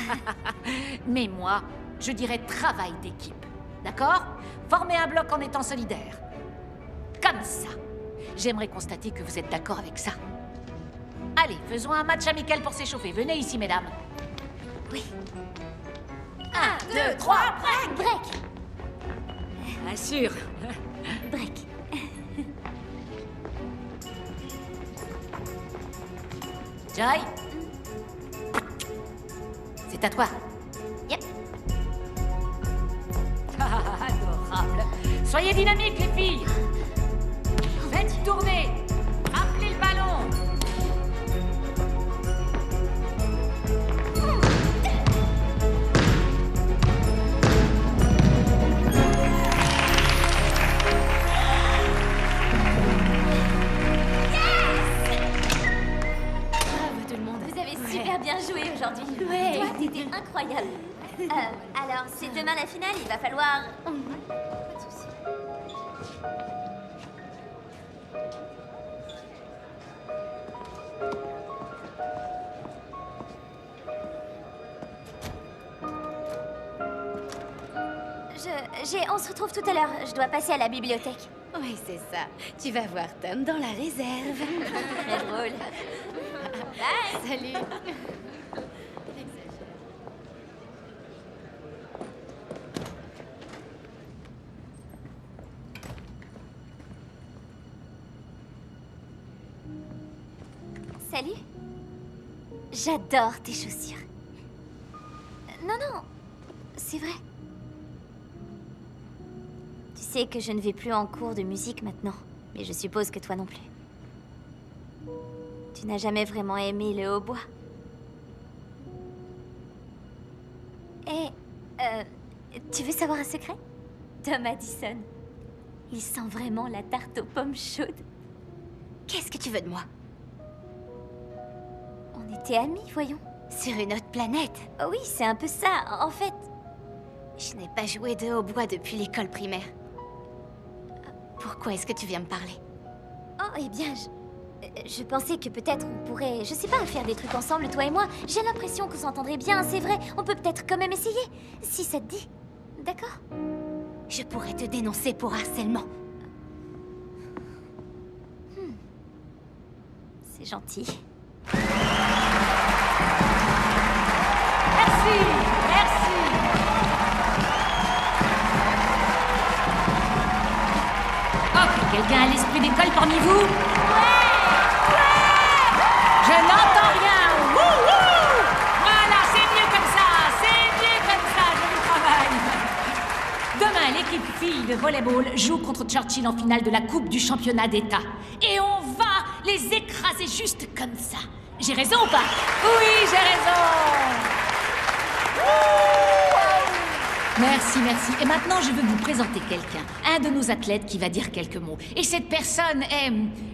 Mais moi, je dirais travail d'équipe. D'accord? Former un bloc en étant solidaire. Comme ça. J'aimerais constater que vous êtes d'accord avec ça. Allez, faisons un match amical pour s'échauffer. Venez ici, mesdames. Oui. 1, 2, 3, break! Break. Assure. Break. Joy? C'est à toi. Yep. Adorable. Soyez dynamiques, les filles. Faites tourner. Rappelez le ballon. Super bien joué aujourd'hui. Ouais. Toi, t'étais incroyable. Alors, c'est demain la finale, il va falloir... Pas de souci. On se retrouve tout à l'heure. Je dois passer à la bibliothèque. Oui, c'est ça. Tu vas voir Tom dans la réserve. Très drôle. Bye. Salut. Salut. J'adore tes chaussures. Non, non. C'est vrai. Tu sais que je ne vais plus en cours de musique maintenant. Mais je suppose que toi non plus. Tu n'as jamais vraiment aimé le hautbois. Et... tu veux savoir un secret? Tom Addison. Il sent vraiment la tarte aux pommes chaudes. Qu'est-ce que tu veux de moi? On était amis, voyons. Sur une autre planète? Oh oui, c'est un peu ça. En fait... Je n'ai pas joué de hautbois depuis l'école primaire. Pourquoi est-ce que tu viens me parler? Oh, eh bien, je pensais que peut-être on pourrait, je sais pas, faire des trucs ensemble, toi et moi. J'ai l'impression qu'on s'entendrait bien, c'est vrai. On peut peut-être quand même essayer, si ça te dit. D'accord? Je pourrais te dénoncer pour harcèlement. C'est gentil. Merci, merci. Oh, quelqu'un a l'esprit d'école parmi vous? Ouais! Je n'entends rien. Wouhou! Voilà, c'est mieux comme ça, je vous travaille. Demain, l'équipe filles de volleyball joue contre Churchill en finale de la Coupe du championnat d'État. Et on va les écraser juste comme ça. J'ai raison ou pas? Oui, j'ai raison. Merci, merci. Et maintenant, je veux vous présenter quelqu'un. Un de nos athlètes qui va dire quelques mots. Et cette personne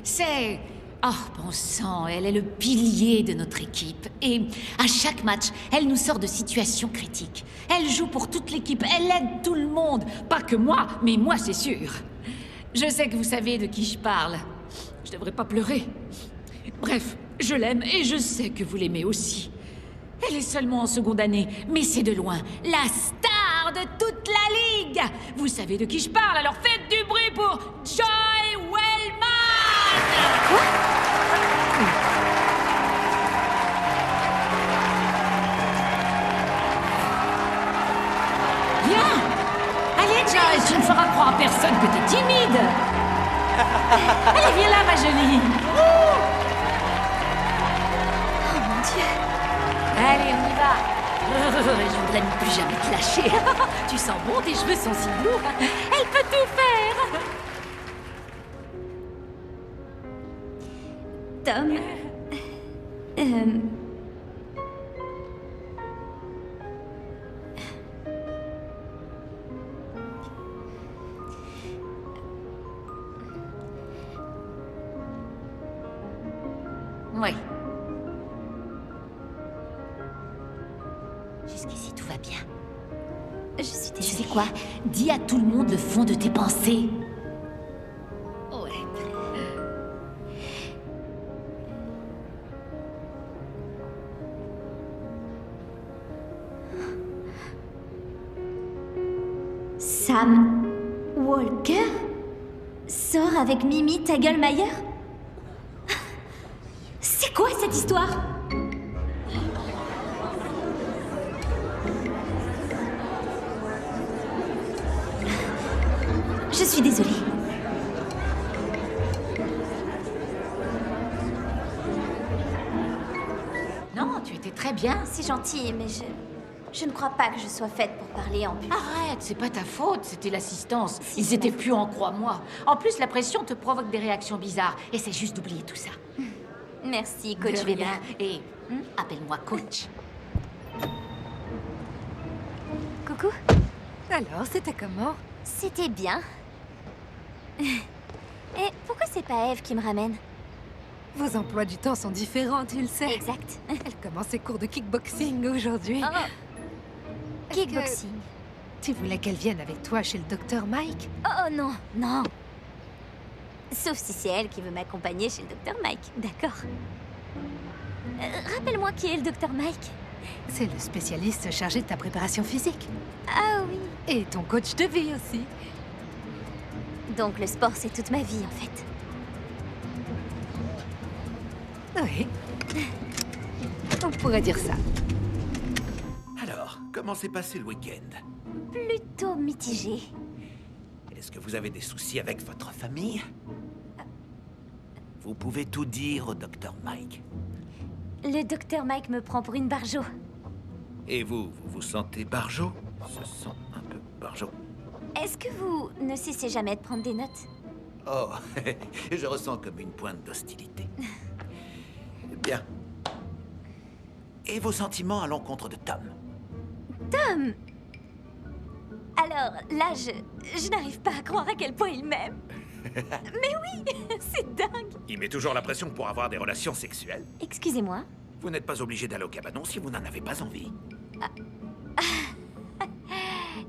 c'est... Oh, bon sang, elle est le pilier de notre équipe. Et à chaque match, elle nous sort de situations critiques. Elle joue pour toute l'équipe, elle aide tout le monde. Pas que moi, mais moi, c'est sûr. Je sais que vous savez de qui je parle. Je devrais pas pleurer. Bref, je l'aime et je sais que vous l'aimez aussi. Elle est seulement en seconde année, mais c'est de loin la star de toute la ligue. Vous savez de qui je parle, alors faites du bruit pour Joy Wellman. Quoi? Viens. Allez, Joy, tu ne feras croire à personne que t'es timide. Allez, viens là, ma jolie. Oh mon Dieu. Allez, on y va. Je voudrais ne plus jamais te lâcher. Tu sens bon, tes cheveux sont si lourds. Elle peut tout faire. Tom. Oui. Jusqu'ici, tout va bien. Je suis désolée. Tu sais quoi? Dis à tout le monde le fond de tes pensées. Ouais. Sam Walker sort avec Mimi Tagelmayer? C'est quoi cette histoire? Je suis désolée. Non, tu étais très bien. C'est gentil, mais je ne crois pas que je sois faite pour parler en public. Arrête, c'est pas ta faute, c'était l'assistance. Ils étaient plus en crois-moi. En plus, la pression te provoque des réactions bizarres. Essaie juste d'oublier tout ça. Merci, coach De Weber. rien. Et appelle-moi coach. Coucou. Alors, c'était comment? C'était bien. Et pourquoi c'est pas Eve qui me ramène? Vos emplois du temps sont différents, tu le sais. Exact. Elle commence ses cours de kickboxing aujourd'hui. Oh. Kickboxing. Tu voulais qu'elle vienne avec toi chez le docteur Mike? Oh non, non. Sauf si c'est elle qui veut m'accompagner chez le docteur Mike. D'accord. Rappelle-moi qui est le docteur Mike. C'est le spécialiste chargé de ta préparation physique. Ah oui. Et ton coach de vie aussi. Donc le sport, c'est toute ma vie, en fait. Oui. On pourrait dire ça. Alors, comment s'est passé le week-end? Plutôt mitigé. Est-ce que vous avez des soucis avec votre famille? Vous pouvez tout dire au docteur Mike. Le docteur Mike me prend pour une barjo. Et vous vous sentez barjo? Se sent un peu barjo. Est-ce que vous ne cessez jamais de prendre des notes? Oh, je ressens comme une pointe d'hostilité. Bien. Et vos sentiments à l'encontre de Tom? Tom! Alors, là, je n'arrive pas à croire à quel point il m'aime. Mais oui, c'est dingue. Il met toujours la pression pour avoir des relations sexuelles. Excusez-moi. Vous n'êtes pas obligé d'aller au cabanon si vous n'en avez pas envie.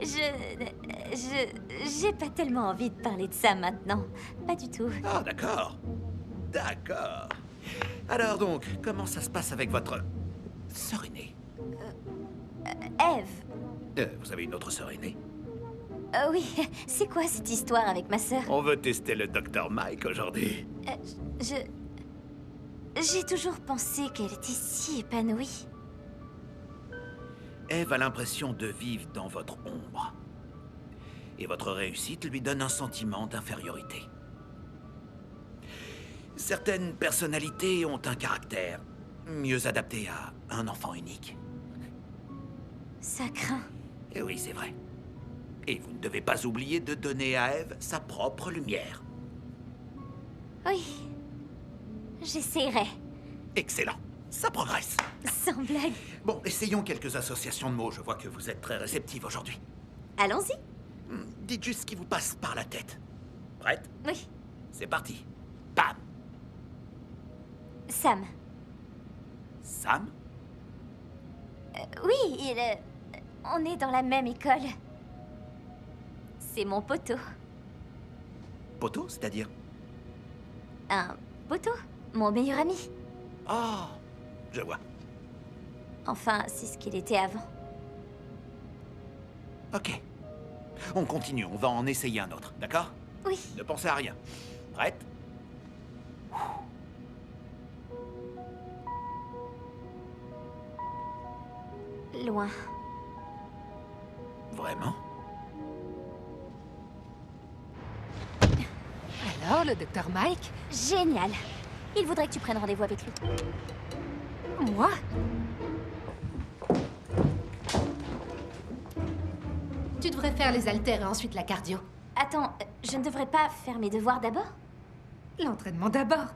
J'ai pas tellement envie de parler de ça maintenant. Pas du tout. Ah, d'accord. D'accord. Alors donc, comment ça se passe avec votre sœur aînée? Eve. Vous avez une autre sœur aînée? Oui, c'est quoi cette histoire avec ma sœur? On veut tester le docteur Mike aujourd'hui. J'ai toujours pensé qu'elle était si épanouie. Eve a l'impression de vivre dans votre ombre. Et votre réussite lui donne un sentiment d'infériorité. Certaines personnalités ont un caractère mieux adapté à un enfant unique. Ça craint. Et oui, c'est vrai. Et vous ne devez pas oublier de donner à Eve sa propre lumière. Oui. J'essaierai. Excellent. Ça progresse. Sans blague. Bon, essayons quelques associations de mots. Je vois que vous êtes très réceptive aujourd'hui. Allons-y. Dites juste ce qui vous passe par la tête. Prête? Oui. C'est parti. Bam! Sam. Sam? Oui, on est dans la même école. C'est mon poteau. Poteau, c'est-à-dire? Un poteau? Mon meilleur ami. Oh, je vois. Enfin, c'est ce qu'il était avant. Ok. On continue, on va en essayer un autre, d'accord? Oui. Ne pensez à rien. Prête? Loin. Vraiment? Alors, Alors, le docteur Mike? Génial. Il voudrait que tu prennes rendez-vous avec lui. Moi? Tu devrais faire les haltères et ensuite la cardio. Attends, je ne devrais pas faire mes devoirs d'abord? L'entraînement d'abord.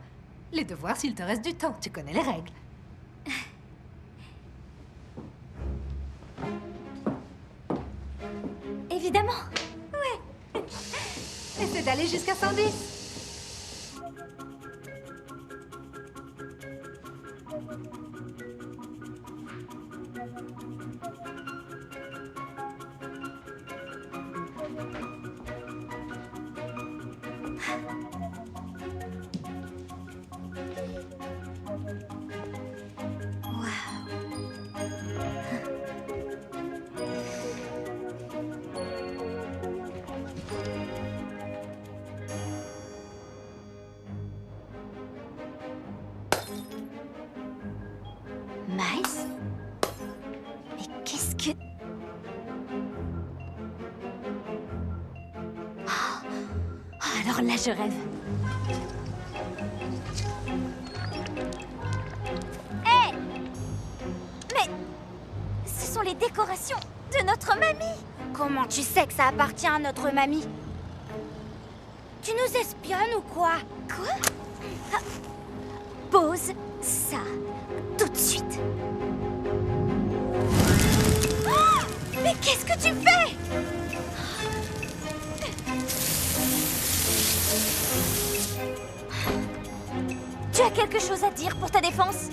Les devoirs s'il te reste du temps. Tu connais les règles. Évidemment. Ouais. Essaie d'aller jusqu'à 110. Miles? Mais qu'est-ce que... Alors là, je rêve. Hé! Mais... ce sont les décorations de notre mamie! Comment tu sais que ça appartient à notre mamie? Tu nous espionnes ou quoi? Quoi? Ah. Pose ça tout de suite. Oh! Mais qu'est-ce que tu fais? Tu as quelque chose à dire pour ta défense?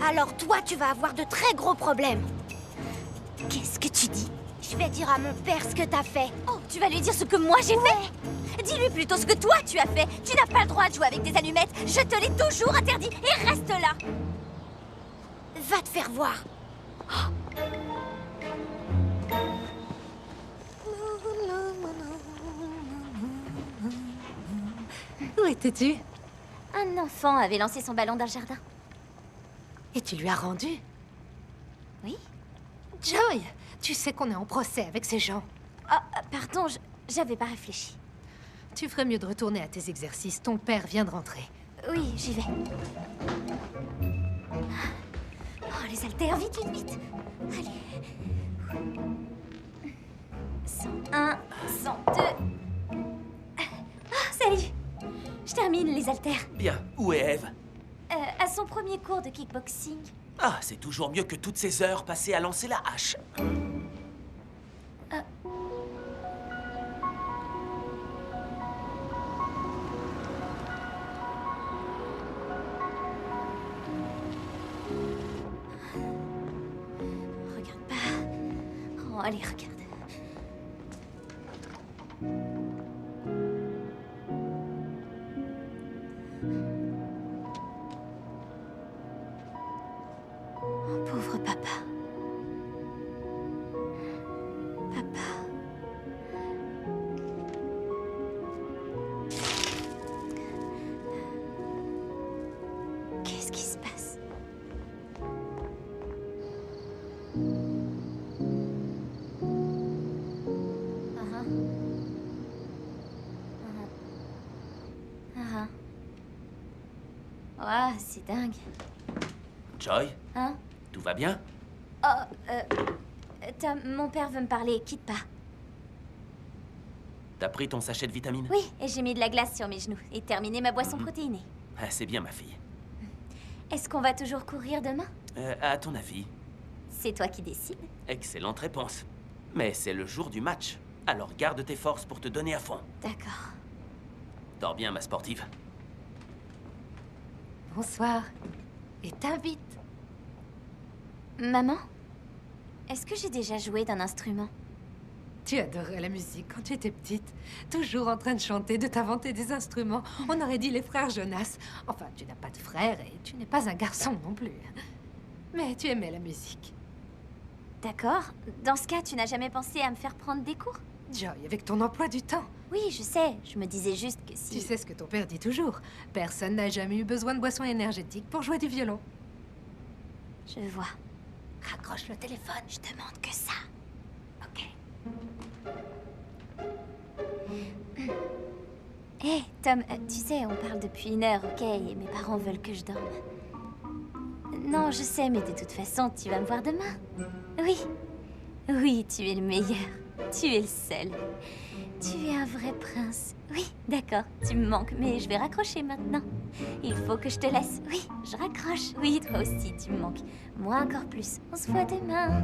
Alors toi, tu vas avoir de très gros problèmes. Qu'est-ce que tu dis? Je vais dire à mon père ce que t'as fait. Oh, tu vas lui dire ce que moi j'ai fait? Dis-lui plutôt ce que toi tu as fait. Tu n'as pas le droit de jouer avec des allumettes. Je te l'ai toujours interdit et reste là. Va te faire voir. Où étais-tu? Un enfant avait lancé son ballon dans le jardin. Et tu lui as rendu? Oui. Joy, tu sais qu'on est en procès avec ces gens. Ah, pardon, j'avais pas réfléchi. Tu ferais mieux de retourner à tes exercices. Ton père vient de rentrer. Oui, j'y vais. Oh, les haltères, vite, vite, vite. Allez. 101, 102. Ah, salut. Je termine les haltères. Bien. Où est Eve? À son premier cours de kickboxing. Ah, c'est toujours mieux que toutes ces heures passées à lancer la hache. Regarde pas. Oh, allez, regarde. Oh, pauvre papa. Papa. Qu'est-ce qui se passe? Ouah, c'est dingue. Joy? Hein? Tout va bien? Oh, Tom, mon père veut me parler, quitte pas. T'as pris ton sachet de vitamines? Oui, et j'ai mis de la glace sur mes genoux et terminé ma boisson protéinée. Ah, c'est bien, ma fille. Est-ce qu'on va toujours courir demain? À ton avis? C'est toi qui décides. Excellente réponse. Mais c'est le jour du match. Alors garde tes forces pour te donner à fond. D'accord. Dors bien, ma sportive. Bonsoir. Et t'invite. Maman? Est-ce que j'ai déjà joué d'un instrument? Tu adorais la musique quand tu étais petite. Toujours en train de chanter, de t'inventer des instruments. On aurait dit les frères Jonas. Enfin, tu n'as pas de frère et tu n'es pas un garçon non plus. Mais tu aimais la musique. D'accord. Dans ce cas, tu n'as jamais pensé à me faire prendre des cours? Joy, avec ton emploi du temps. Oui, je sais. Je me disais juste que si... Tu sais ce que ton père dit toujours. Personne n'a jamais eu besoin de boissons énergétiques pour jouer du violon. Je vois. Raccroche le téléphone. Je demande que ça. Ok. Hé, Tom, tu sais, on parle depuis 1 heure, ok? Et mes parents veulent que je dorme. Non, je sais, mais de toute façon, tu vas me voir demain. Oui. Oui, tu es le meilleur. Tu es le seul. Tu es un vrai prince. Oui, d'accord, tu me manques, mais je vais raccrocher maintenant. Il faut que je te laisse. Oui, je raccroche. Oui, toi aussi, tu me manques. Moi encore plus. On se voit demain.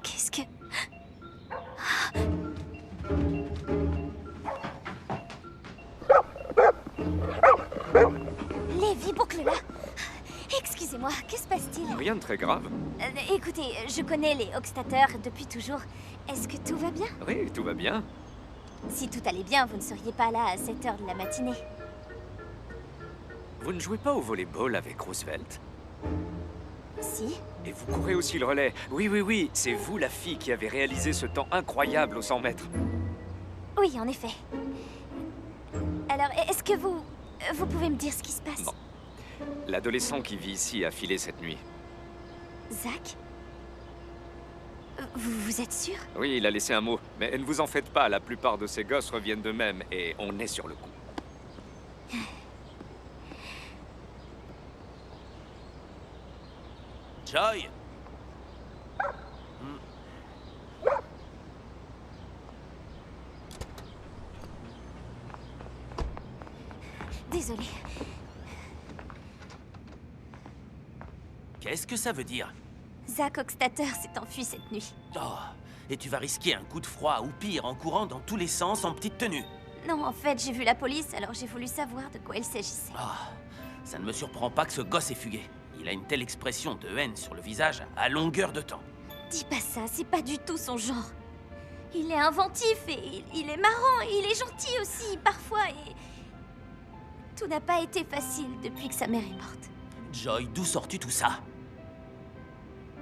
Qu'est-ce que... Lévi, boucle-la. Excusez-moi, que se passe-t-il? Rien de très grave. Écoutez, je connais les Hochstatter depuis toujours. Est-ce que tout va bien? Oui, tout va bien. Si tout allait bien, vous ne seriez pas là à 7 heures de la matinée. Vous ne jouez pas au volleyball avec Roosevelt? Si. Et vous courez aussi le relais. Oui, c'est vous la fille qui avez réalisé ce temps incroyable aux 100 mètres. Oui, en effet. Alors, est-ce que vous pouvez me dire ce qui se passe? Bon. L'adolescent qui vit ici a filé cette nuit. Zach? Vous êtes sûr? Oui, il a laissé un mot. Mais ne vous en faites pas, la plupart de ces gosses reviennent d'eux-mêmes et on est sur le coup. Joy! Désolée. Qu'est-ce que ça veut dire? Zach Hochstatter s'est enfui cette nuit. Oh, et tu vas risquer un coup de froid ou pire en courant dans tous les sens en petite tenue. Non, en fait, j'ai vu la police, alors j'ai voulu savoir de quoi il s'agissait. Oh, ça ne me surprend pas que ce gosse ait fugué. Il a une telle expression de haine sur le visage à longueur de temps. Dis pas ça, c'est pas du tout son genre. Il est inventif et il est marrant et il est gentil aussi, parfois, et... Tout n'a pas été facile depuis que sa mère est morte. Joy, d'où sors-tu tout ça?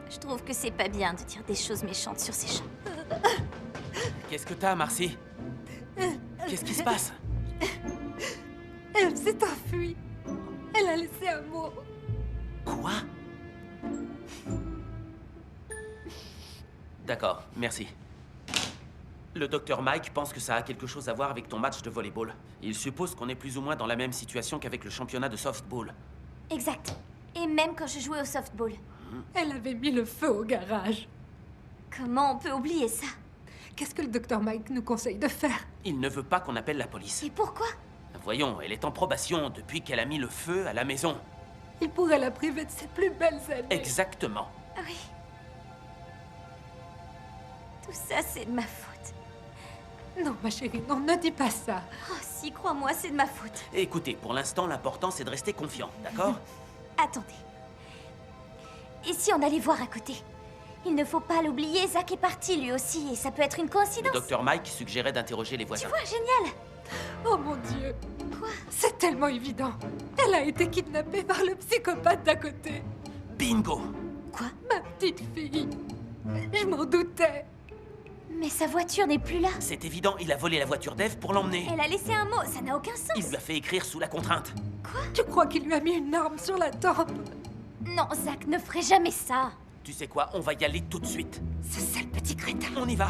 Je trouve que c'est pas bien de dire des choses méchantes sur ces gens. Qu'est-ce que t'as, Marcy? Qu'est-ce qui se passe? Elle s'est enfuie. Elle a laissé un mot. Quoi? D'accord, merci. Le docteur Mike pense que ça a quelque chose à voir avec ton match de volleyball. Il suppose qu'on est plus ou moins dans la même situation qu'avec le championnat de softball. Exact. Et même quand je jouais au softball. Elle avait mis le feu au garage. Comment on peut oublier ça? Qu'est-ce que le docteur Mike nous conseille de faire? Il ne veut pas qu'on appelle la police. Et pourquoi? Voyons, elle est en probation depuis qu'elle a mis le feu à la maison. Il pourrait la priver de ses plus belles années. Exactement. Oui. Tout ça, c'est de ma faute. Non, ma chérie, non, ne dis pas ça. Oh, si, crois-moi, c'est de ma faute. Écoutez, pour l'instant, l'important, c'est de rester confiant, d'accord? Attendez. Et si on allait voir à côté? Il ne faut pas l'oublier, Zach est parti lui aussi, et ça peut être une coïncidence. Le docteur Mike suggérait d'interroger les voisins. Tu vois, génial! Oh mon Dieu! Quoi? C'est tellement évident. Elle a été kidnappée par le psychopathe d'à côté. Bingo! Quoi? Ma petite fille. Je m'en doutais. Mais sa voiture n'est plus là. C'est évident, il a volé la voiture d'Eve pour l'emmener. Elle a laissé un mot, ça n'a aucun sens. Il lui a fait écrire sous la contrainte. Quoi? Tu crois qu'il lui a mis une arme sur la tempe? Non, Zach ne ferait jamais ça. Tu sais quoi, on va y aller tout de suite. Ce sale petit crétin. On y va.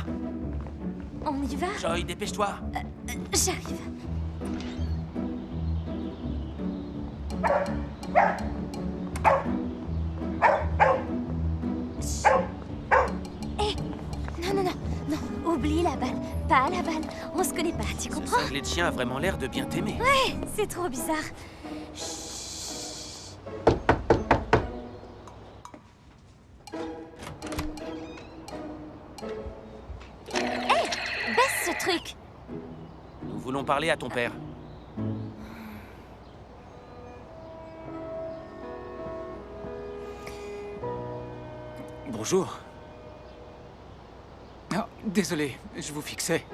On y va? Joy, dépêche-toi. J'arrive. Hé! Non, oublie la balle. Pas la balle. On se connaît pas, tu comprends? Ce cinglé de chien a vraiment l'air de bien t'aimer. Ouais, c'est trop bizarre. Hé! Baisse ce truc! Nous voulons parler à ton père. Bonjour. Oh, désolé, je vous fixais.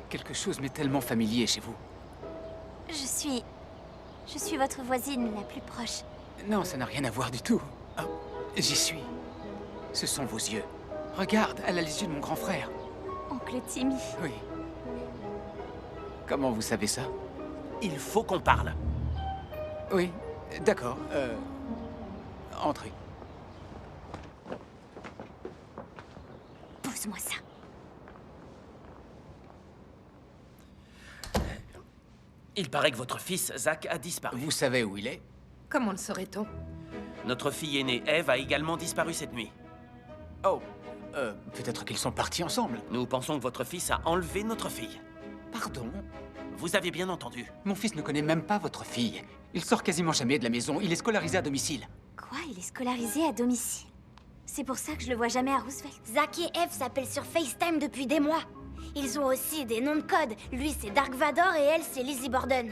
Quelque chose m'est tellement familier chez vous. Je suis votre voisine la plus proche. Non, ça n'a rien à voir du tout. Oh, j'y suis. Ce sont vos yeux. Regarde, elle a les yeux de mon grand frère. Oncle Timmy. Oui. Comment vous savez ça? Il faut qu'on parle. Oui, d'accord. Entrez. Pose-moi ça. Il paraît que votre fils, Zach, a disparu. Vous savez où il est? Comment le saurait-on? Notre fille aînée, Eve, a également disparu cette nuit. Oh, peut-être qu'ils sont partis ensemble. Nous pensons que votre fils a enlevé notre fille. Pardon? Vous avez bien entendu. Mon fils ne connaît même pas votre fille. Il sort quasiment jamais de la maison. Il est scolarisé à domicile. Quoi? Il est scolarisé à domicile? C'est pour ça que je le vois jamais à Roosevelt. Zach et Eve s'appellent sur FaceTime depuis des mois. Ils ont aussi des noms de code. Lui, c'est Dark Vador et elle, c'est Lizzie Borden.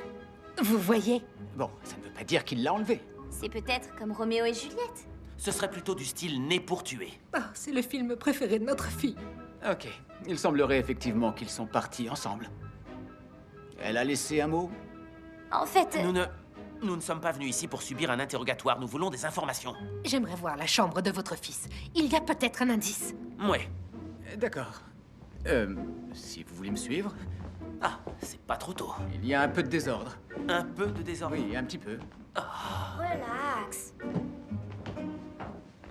Vous voyez? Bon, ça ne veut pas dire qu'il l'a enlevé. C'est peut-être comme Roméo et Juliette. Ce serait plutôt du style né pour tuer. Ah, c'est le film préféré de notre fille. Ok. Il semblerait effectivement qu'ils sont partis ensemble. Elle a laissé un mot? En fait... Nous ne sommes pas venus ici pour subir un interrogatoire. Nous voulons des informations. J'aimerais voir la chambre de votre fils. Il y a peut-être un indice. Ouais. D'accord. Si vous voulez me suivre... Ah, c'est pas trop tôt. Il y a un peu de désordre. Un peu de désordre? Oui, un petit peu. Relax.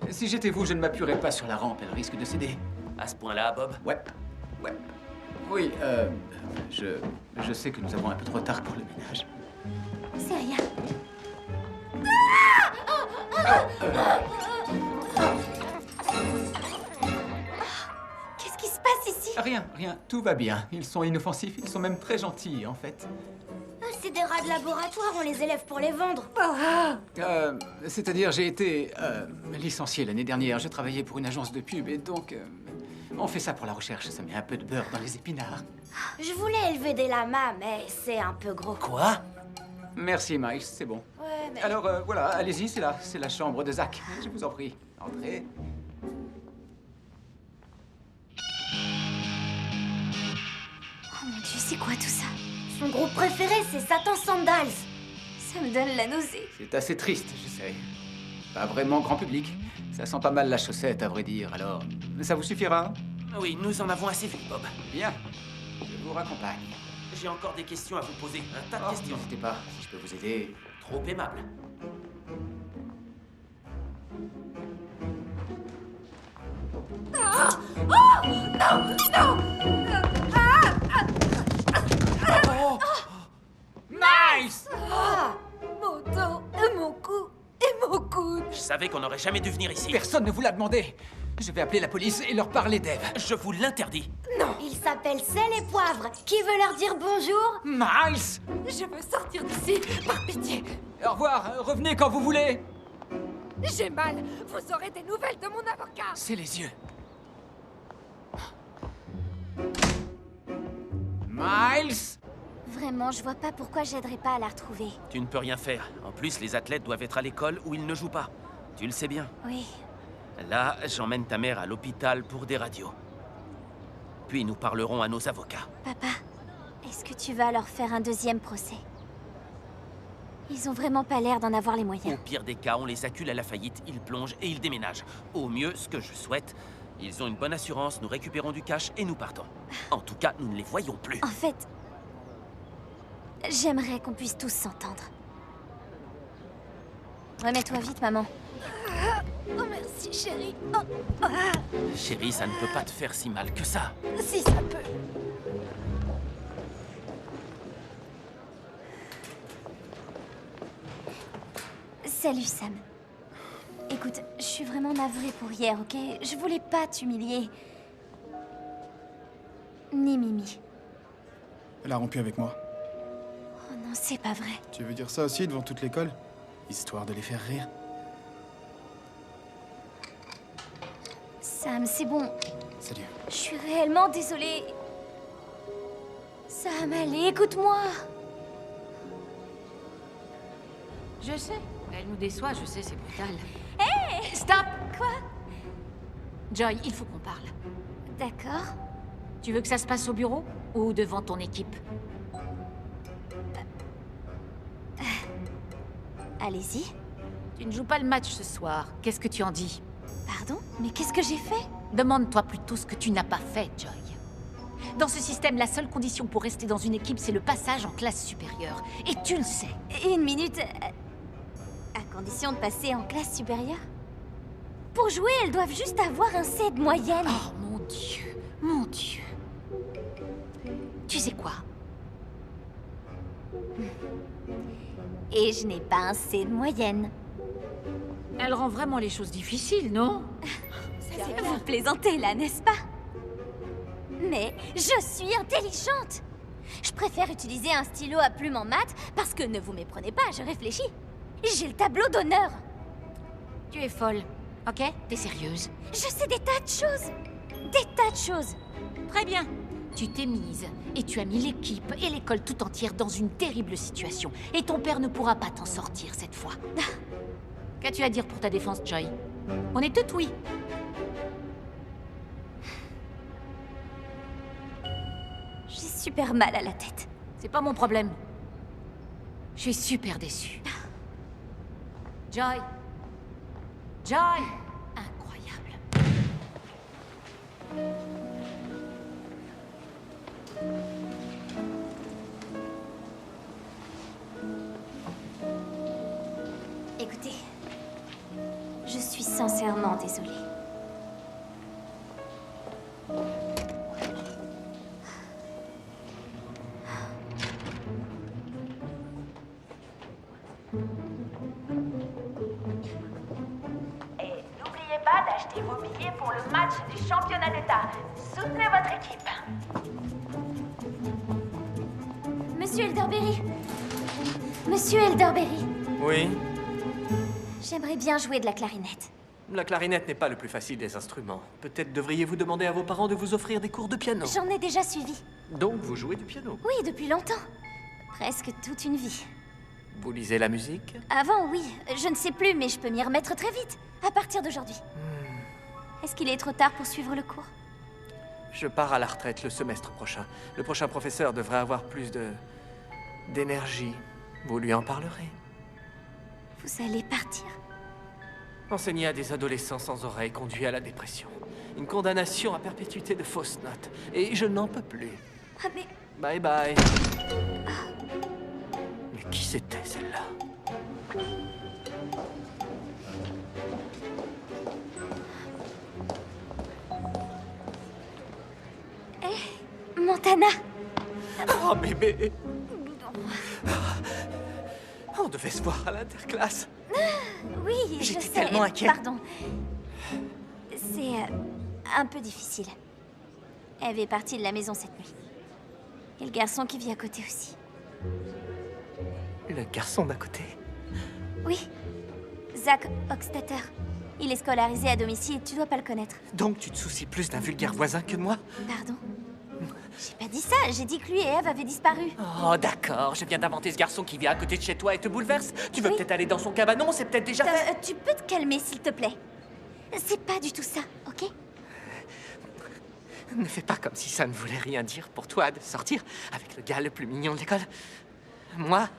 Si j'étais vous, je ne m'appuierais pas sur la rampe. Elle risque de céder. À ce point-là, Bob? Ouais. Oui, je sais que nous avons un peu de retard pour le ménage. C'est rien. Qu'est-ce qui se passe ici? Rien. Tout va bien. Ils sont inoffensifs. Ils sont même très gentils, en fait. C'est des rats de laboratoire, on les élève pour les vendre. C'est-à-dire, j'ai été licencié l'année dernière. Je travaillais pour une agence de pub et donc... on fait ça pour la recherche. Ça met un peu de beurre dans les épinards. Je voulais élever des lamas, mais c'est un peu gros. Quoi? Merci, Miles, c'est bon. Ouais, mais... Alors, voilà, allez-y, c'est là. C'est la chambre de Zach. Je vous en prie. Entrez. Oh mon Dieu, c'est quoi tout ça? Son groupe préféré, c'est Satan Sandals. Ça me donne la nausée. C'est assez triste, je sais. Pas vraiment grand public. Ça sent pas mal la chaussette, à vrai dire. Alors, ça vous suffira? Oui, nous en avons assez vu, Bob. Bien. Je vous raccompagne. J'ai encore des questions à vous poser. Un tas de questions. N'hésitez pas, si je peux vous aider. Trop aimable. Nice! Mon dos, et mon cou, et mon coude. Je savais qu'on n'aurait jamais dû venir ici. Personne ne vous l'a demandé. Je vais appeler la police et leur parler d'Eve. Je vous l'interdis. Non. Il s'appelle Sel et Poivre. Qui veut leur dire bonjour? Miles! Je veux sortir d'ici, par pitié. Au revoir, revenez quand vous voulez. J'ai mal. Vous aurez des nouvelles de mon avocat. C'est les yeux. Miles! Vraiment, je vois pas pourquoi j'aiderais pas à la retrouver. Tu ne peux rien faire. En plus, les athlètes doivent être à l'école où ils ne jouent pas. Tu le sais bien. Oui. Là, j'emmène ta mère à l'hôpital pour des radios. Puis nous parlerons à nos avocats. Papa, est-ce que tu vas leur faire un deuxième procès? Ils ont vraiment pas l'air d'en avoir les moyens. Au pire des cas, on les accule à la faillite, ils plongent et ils déménagent. Au mieux, ce que je souhaite, ils ont une bonne assurance, nous récupérons du cash et nous partons. En tout cas, nous ne les voyons plus. En fait, j'aimerais qu'on puisse tous s'entendre. Remets-toi vite, maman. Oh, merci, chérie. Chérie, ça ne peut pas te faire si mal que ça. Si ça peut. Salut, Sam. Écoute, je suis vraiment navrée pour hier, ok? Je voulais pas t'humilier. Ni Mimi. Elle a rompu avec moi. Oh non, c'est pas vrai. Tu veux dire ça aussi devant toute l'école? Histoire de les faire rire? Sam, c'est bon. Salut. Je suis réellement désolée. Sam, allez, écoute-moi. Je sais. Elle nous déçoit, je sais, c'est brutal. Hé! Stop! Quoi? Joy, il faut qu'on parle. D'accord. Tu veux que ça se passe au bureau ou devant ton équipe? Allez-y. Tu ne joues pas le match ce soir. Qu'est-ce que tu en dis? Pardon? Mais qu'est-ce que j'ai fait? Demande-toi plutôt ce que tu n'as pas fait, Joy. Dans ce système, la seule condition pour rester dans une équipe, c'est le passage en classe supérieure. Et tu le sais. Une minute. À condition de passer en classe supérieure? Pour jouer, elles doivent juste avoir un C de moyenne. Oh mon Dieu, mon Dieu. Tu sais quoi? Et je n'ai pas un C de moyenne. Elle rend vraiment les choses difficiles, non? Vous plaisantez là, n'est-ce pas? Mais je suis intelligente. Je préfère utiliser un stylo à plume en maths parce que, ne vous méprenez pas, je réfléchis. J'ai le tableau d'honneur. Tu es folle, ok? T'es sérieuse? Je sais des tas de choses. Des tas de choses. Très bien. Tu t'es mise et tu as mis l'équipe et l'école tout entière dans une terrible situation. Et ton père ne pourra pas t'en sortir cette fois. Qu'as-tu à dire pour ta défense, Joy? On est toutes oui. J'ai super mal à la tête. C'est pas mon problème. Je suis super déçue. Joy. Joy. Incroyable. Écoutez, je suis sincèrement désolée. Et n'oubliez pas d'acheter vos billets pour le match des championnats d'État. Soutenez votre équipe. Monsieur Elderberry. Monsieur Elderberry. Oui? J'aimerais bien jouer de la clarinette. La clarinette n'est pas le plus facile des instruments. Peut-être devriez-vous demander à vos parents de vous offrir des cours de piano. J'en ai déjà suivi. Donc vous jouez du piano? Oui, depuis longtemps. Presque toute une vie. Vous lisez la musique? Avant, oui. Je ne sais plus, mais je peux m'y remettre très vite. À partir d'aujourd'hui. Est-ce qu'il est trop tard pour suivre le cours? Je pars à la retraite le semestre prochain. Le prochain professeur devrait avoir plus d'énergie. Vous lui en parlerez. Vous allez partir? Enseigner à des adolescents sans oreilles conduit à la dépression. Une condamnation à perpétuité de fausses notes. Et je n'en peux plus. Ah, mais... Bye bye. Mais qui c'était, celle-là? Montana! Oh, bébé! On devait se voir à l'interclasse. Oui, je J'étais sais. tellement inquiet. Pardon. C'est un peu difficile. Eve est partie de la maison cette nuit. Et le garçon qui vit à côté aussi. Le garçon d'à côté? Oui. Zach Hochstetter. Il est scolarisé à domicile, tu dois pas le connaître. Donc tu te soucies plus d'un vulgaire voisin que de moi? Pardon? J'ai pas dit ça, j'ai dit que lui et Eve avaient disparu. Oh, d'accord. Je viens d'inventer ce garçon qui vit à côté de chez toi et te bouleverse. Tu veux peut-être aller dans son cabanon, c'est peut-être déjà fait. Tu peux te calmer, s'il te plaît. C'est pas du tout ça, ok? Ne fais pas comme si ça ne voulait rien dire pour toi de sortir avec le gars le plus mignon de l'école. Moi?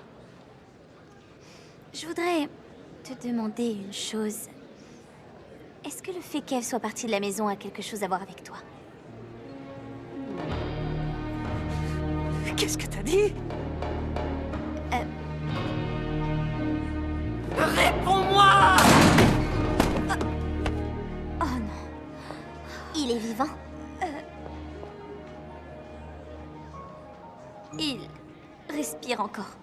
Je voudrais te demander une chose. Est-ce que le fait qu'Eve soit partie de la maison a quelque chose à voir avec toi? Qu'est-ce que t'as dit? Réponds-moi! Oh non. Il est vivant? Il respire encore.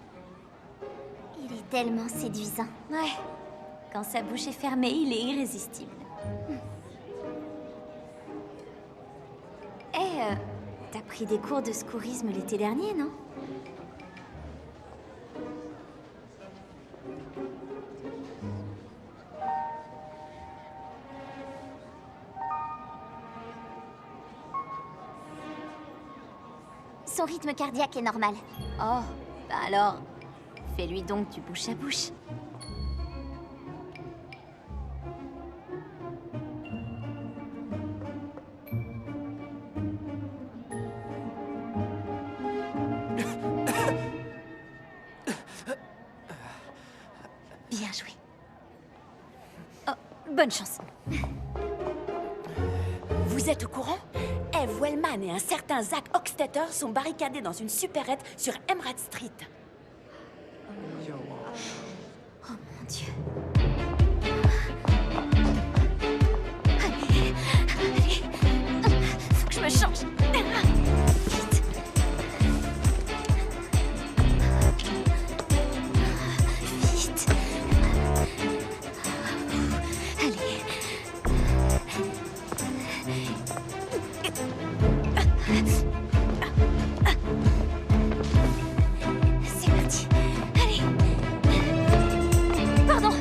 Il est tellement séduisant. Ouais. Quand sa bouche est fermée, il est irrésistible. T'as pris des cours de secourisme l'été dernier, non? Son rythme cardiaque est normal. Oh, bah alors, fais-lui donc du bouche à bouche. Bonne chance. Vous êtes au courant? Eve Wellman et un certain Zach Hochstetter sont barricadés dans une supérette sur Emerald Street. Oh mon Dieu. Allez, faut que je me change. Vite. Vite. Allez. C'est parti. Allez. Pardon.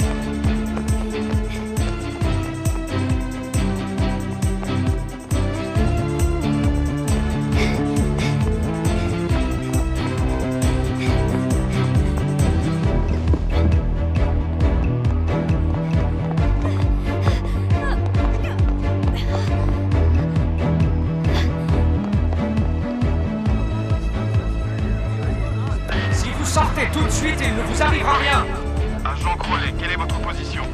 Si vous sortez tout de suite, il ne vous arrivera rien. Agent Crowley, quelle est votre position?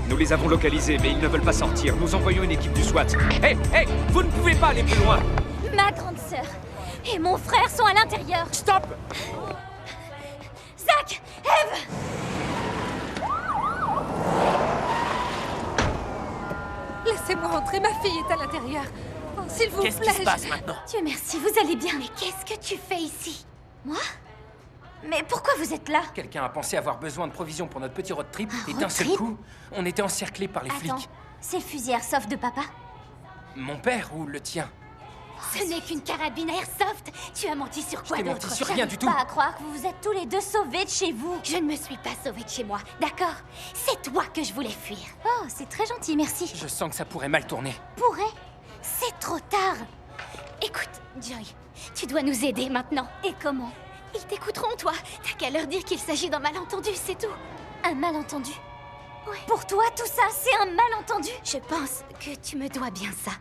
Nous les avons localisés, mais ils ne veulent pas sortir. Nous envoyons une équipe du SWAT. Hé, hé, vous ne pouvez pas aller plus loin. Ma grande sœur et mon frère sont à l'intérieur. Stop! Zach! Eve! Laissez-moi entrer, ma fille est à l'intérieur. Oh, s'il vous plaît. Qu'est-ce qui se passe maintenant? Dieu merci, vous allez bien. Mais qu'est-ce que tu fais ici? Moi? Mais pourquoi vous êtes là? Quelqu'un a pensé avoir besoin de provisions pour notre petit road trip, et d'un road seul trip? coup, on était encerclés par les Attends, flics. c'est le fusil airsoft de papa? Mon père ou le tien? Ce n'est qu'une carabine airsoft. Tu as menti sur quoi t'ai d'autre? menti sur rien du tout. Pas à croire que vous vous êtes tous les deux sauvés de chez vous. Je ne me suis pas sauvée de chez moi, d'accord? C'est toi que je voulais fuir. Oh, c'est très gentil, merci. Je sens que ça pourrait mal tourner. Pourrais? C'est trop tard. Écoute, Joy, tu dois nous aider maintenant. Et comment? Ils t'écouteront, toi. T'as qu'à leur dire qu'il s'agit d'un malentendu, c'est tout. Un malentendu? Ouais. Pour toi, tout ça, c'est un malentendu? Je pense que tu me dois bien ça.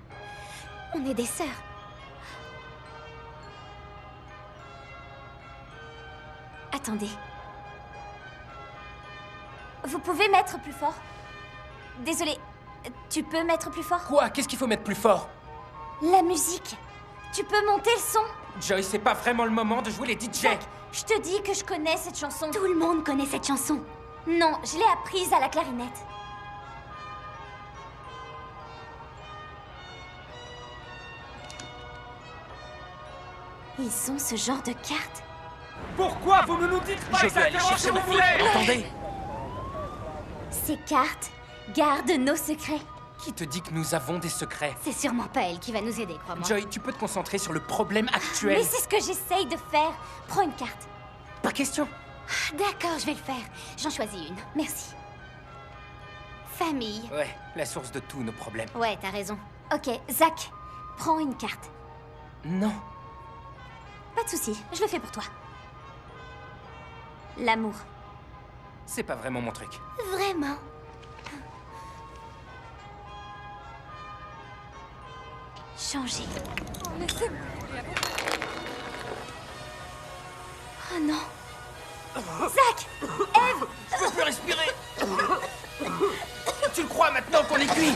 On est des sœurs. Attendez. Vous pouvez mettre plus fort? Désolé, tu peux mettre plus fort? Quoi? Qu'est-ce qu'il faut mettre plus fort? La musique. Tu peux monter le son? Joy, c'est pas vraiment le moment de jouer les DJ. Jack, je te dis que je connais cette chanson. Tout le monde connaît cette chanson. Non, je l'ai apprise à la clarinette. Ils ont ce genre de carte. Pourquoi vous ne nous dites pas Je veux aller exactement chercher ce que ma vous fille. voulez? Attendez. Ces cartes gardent nos secrets. Qui te dit que nous avons des secrets? C'est sûrement pas elle qui va nous aider, crois-moi. Joy, tu peux te concentrer sur le problème actuel. Mais c'est ce que j'essaye de faire. Prends une carte. Pas question. D'accord, je vais le faire. J'en choisis une. Merci. Famille. Ouais, la source de tous nos problèmes. Ouais, t'as raison. Ok, Zach, prends une carte. Non. Pas de souci, je le fais pour toi. L'amour. C'est pas vraiment mon truc. Vraiment? Changer. Oh non. Zach! Eve! Je peux plus respirer. Tu le crois maintenant qu'on est cuit?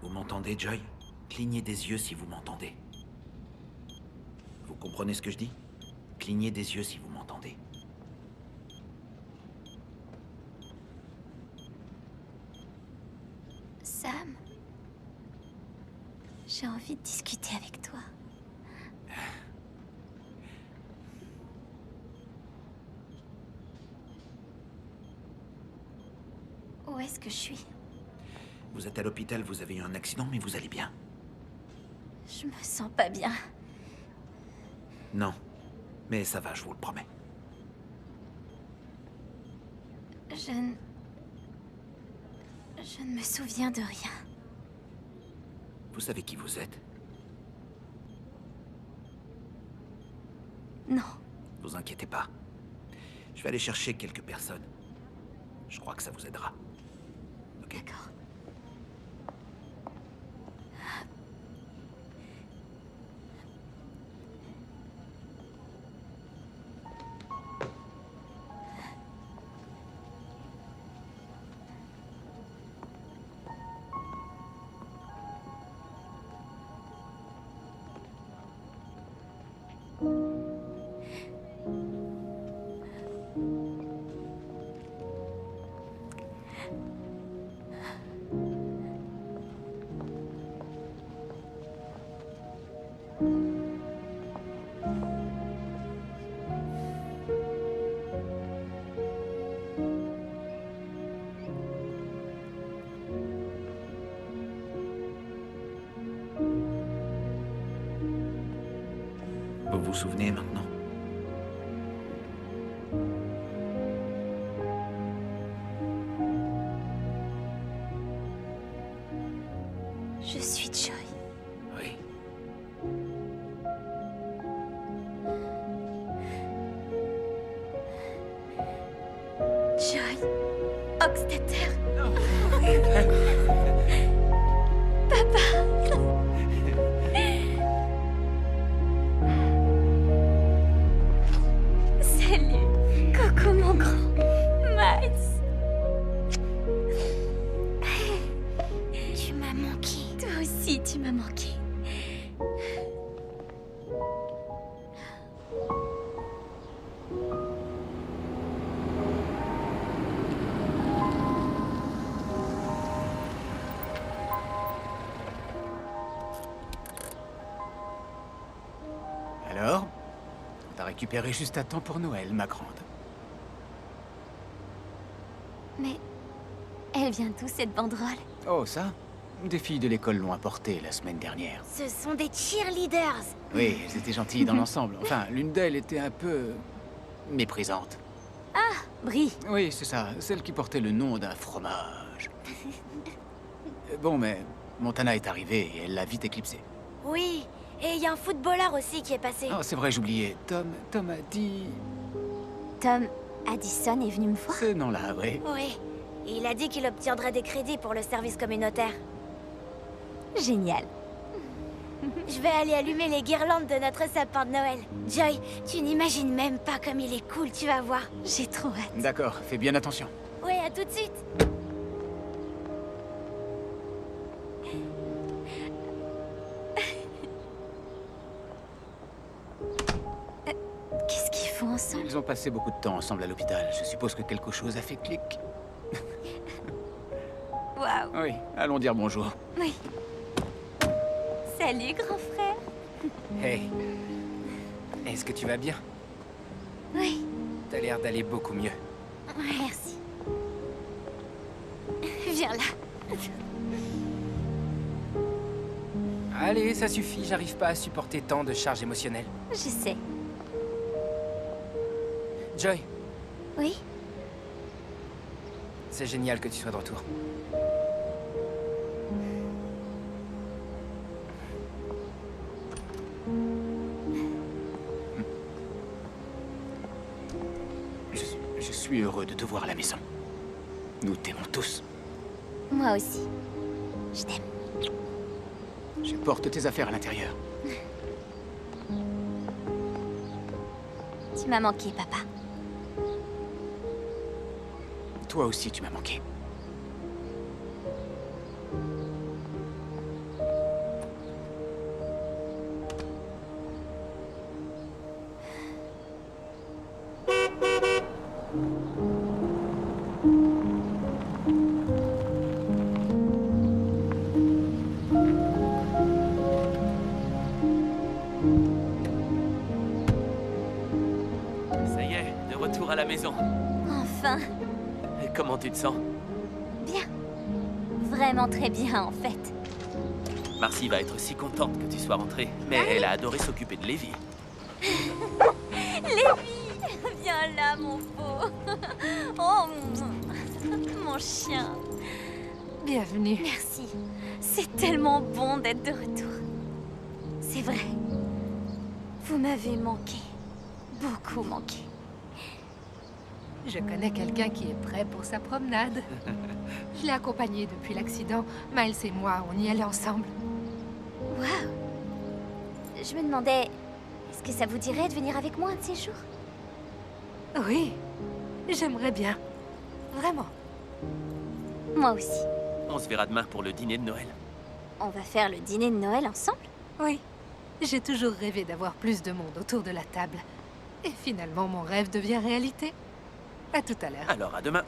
Vous m'entendez, Joy? Clignez des yeux si vous m'entendez. Vous comprenez ce que je dis? Clignez des yeux si vous m'entendez. Sam, j'ai envie de discuter avec toi. Où est-ce que je suis? Vous êtes à l'hôpital, vous avez eu un accident, mais vous allez bien. Je me sens pas bien. Non, mais ça va, je vous le promets. Je ne me souviens de rien. Vous savez qui vous êtes? Non. Vous inquiétez pas. Je vais aller chercher quelques personnes. Je crois que ça vous aidera. D'accord. Vous vous souvenez maintenant? Je suis Joy. Oui. Joy Hochstetter. Papa. Salut. Coucou mon grand. Miles. Tu m'as manqué. Toi aussi, tu m'as manqué. Alors? On t'a récupéré juste à temps pour Noël, ma grande. Mais elle vient d'où cette banderole? Oh, ça? Des filles de l'école l'ont apporté la semaine dernière. Ce sont des cheerleaders. Oui, elles étaient gentilles dans l'ensemble. Enfin, l'une d'elles était un peu... méprisante. Ah, Brie. Oui, c'est ça. Celle qui portait le nom d'un fromage. Bon, mais Montana est arrivée et elle l'a vite éclipsée. Oui, et il y a un footballeur aussi qui est passé. Oh, c'est vrai, j'oubliais. Tom a dit... Tom Addison est venu me voir? Ce nom-là, oui. Oui, et il a dit qu'il obtiendrait des crédits pour le service communautaire. Génial. Je vais aller allumer les guirlandes de notre sapin de Noël. Joy, tu n'imagines même pas comme il est cool, tu vas voir. J'ai trop hâte. D'accord, fais bien attention. Ouais, à tout de suite. Qu'est-ce qu'ils font ensemble? Ils ont passé beaucoup de temps ensemble à l'hôpital. Je suppose que quelque chose a fait clic. Waouh. Oui, allons dire bonjour. Oui. Salut, grand frère. Hey. Est-ce que tu vas bien? Oui. T'as l'air d'aller beaucoup mieux. Merci. Viens là. Allez, ça suffit, j'arrive pas à supporter tant de charges émotionnelles. Je sais. Joy, Oui? c'est génial que tu sois de retour. Je suis heureux de te voir à la maison. Nous t'aimons tous. Moi aussi. Je t'aime. Je porte tes affaires à l'intérieur. Tu m'as manqué, papa. Toi aussi, tu m'as manqué. Ça y est, de retour à la maison. Enfin. Et comment tu te sens? Bien. Vraiment très bien, en fait. Marcy va être si contente que tu sois rentrée. Mais elle a adoré s'occuper de Lévi. Lévi, viens là, mon beau. Oh, mon chien. Bienvenue. Merci. C'est tellement bon d'être de retour. C'est vrai. Vous m'avez manqué. Beaucoup manqué. Je connais quelqu'un qui est prêt pour sa promenade. Je l'ai accompagné depuis l'accident. Miles et moi, on y allait ensemble. Waouh! Je me demandais, est-ce que ça vous dirait de venir avec moi un de ces jours? Oui, j'aimerais bien. Vraiment. Moi aussi. On se verra demain pour le dîner de Noël. On va faire le dîner de Noël ensemble? Oui. J'ai toujours rêvé d'avoir plus de monde autour de la table. Et finalement, mon rêve devient réalité. À tout à l'heure. Alors, à demain.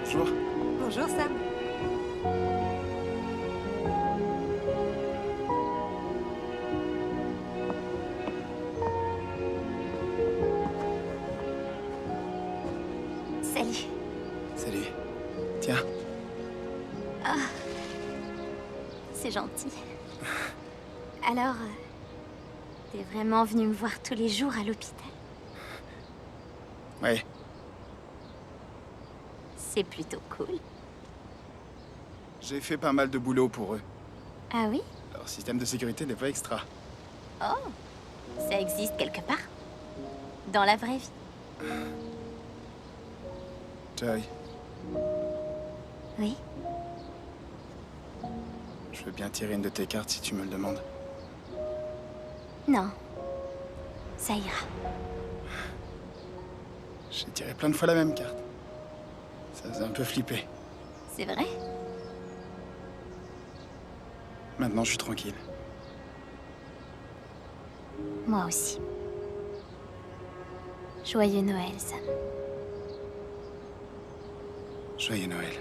Bonjour. Bonjour, Sam. Salut. Salut. Tiens. Ah. C'est gentil. Alors, t'es vraiment venu me voir tous les jours à l'hôpital? Ouais. C'est plutôt cool. J'ai fait pas mal de boulot pour eux. Ah oui? Leur système de sécurité n'est pas extra. Oh, ça existe quelque part? Dans la vraie vie? Joy, Oui? je veux bien tirer une de tes cartes si tu me le demandes. Non. Ça ira. J'ai tiré plein de fois la même carte. Ça faisait un peu flipper. C'est vrai? Maintenant, je suis tranquille. Moi aussi. Joyeux Noël, Sam. Joyeux Noël.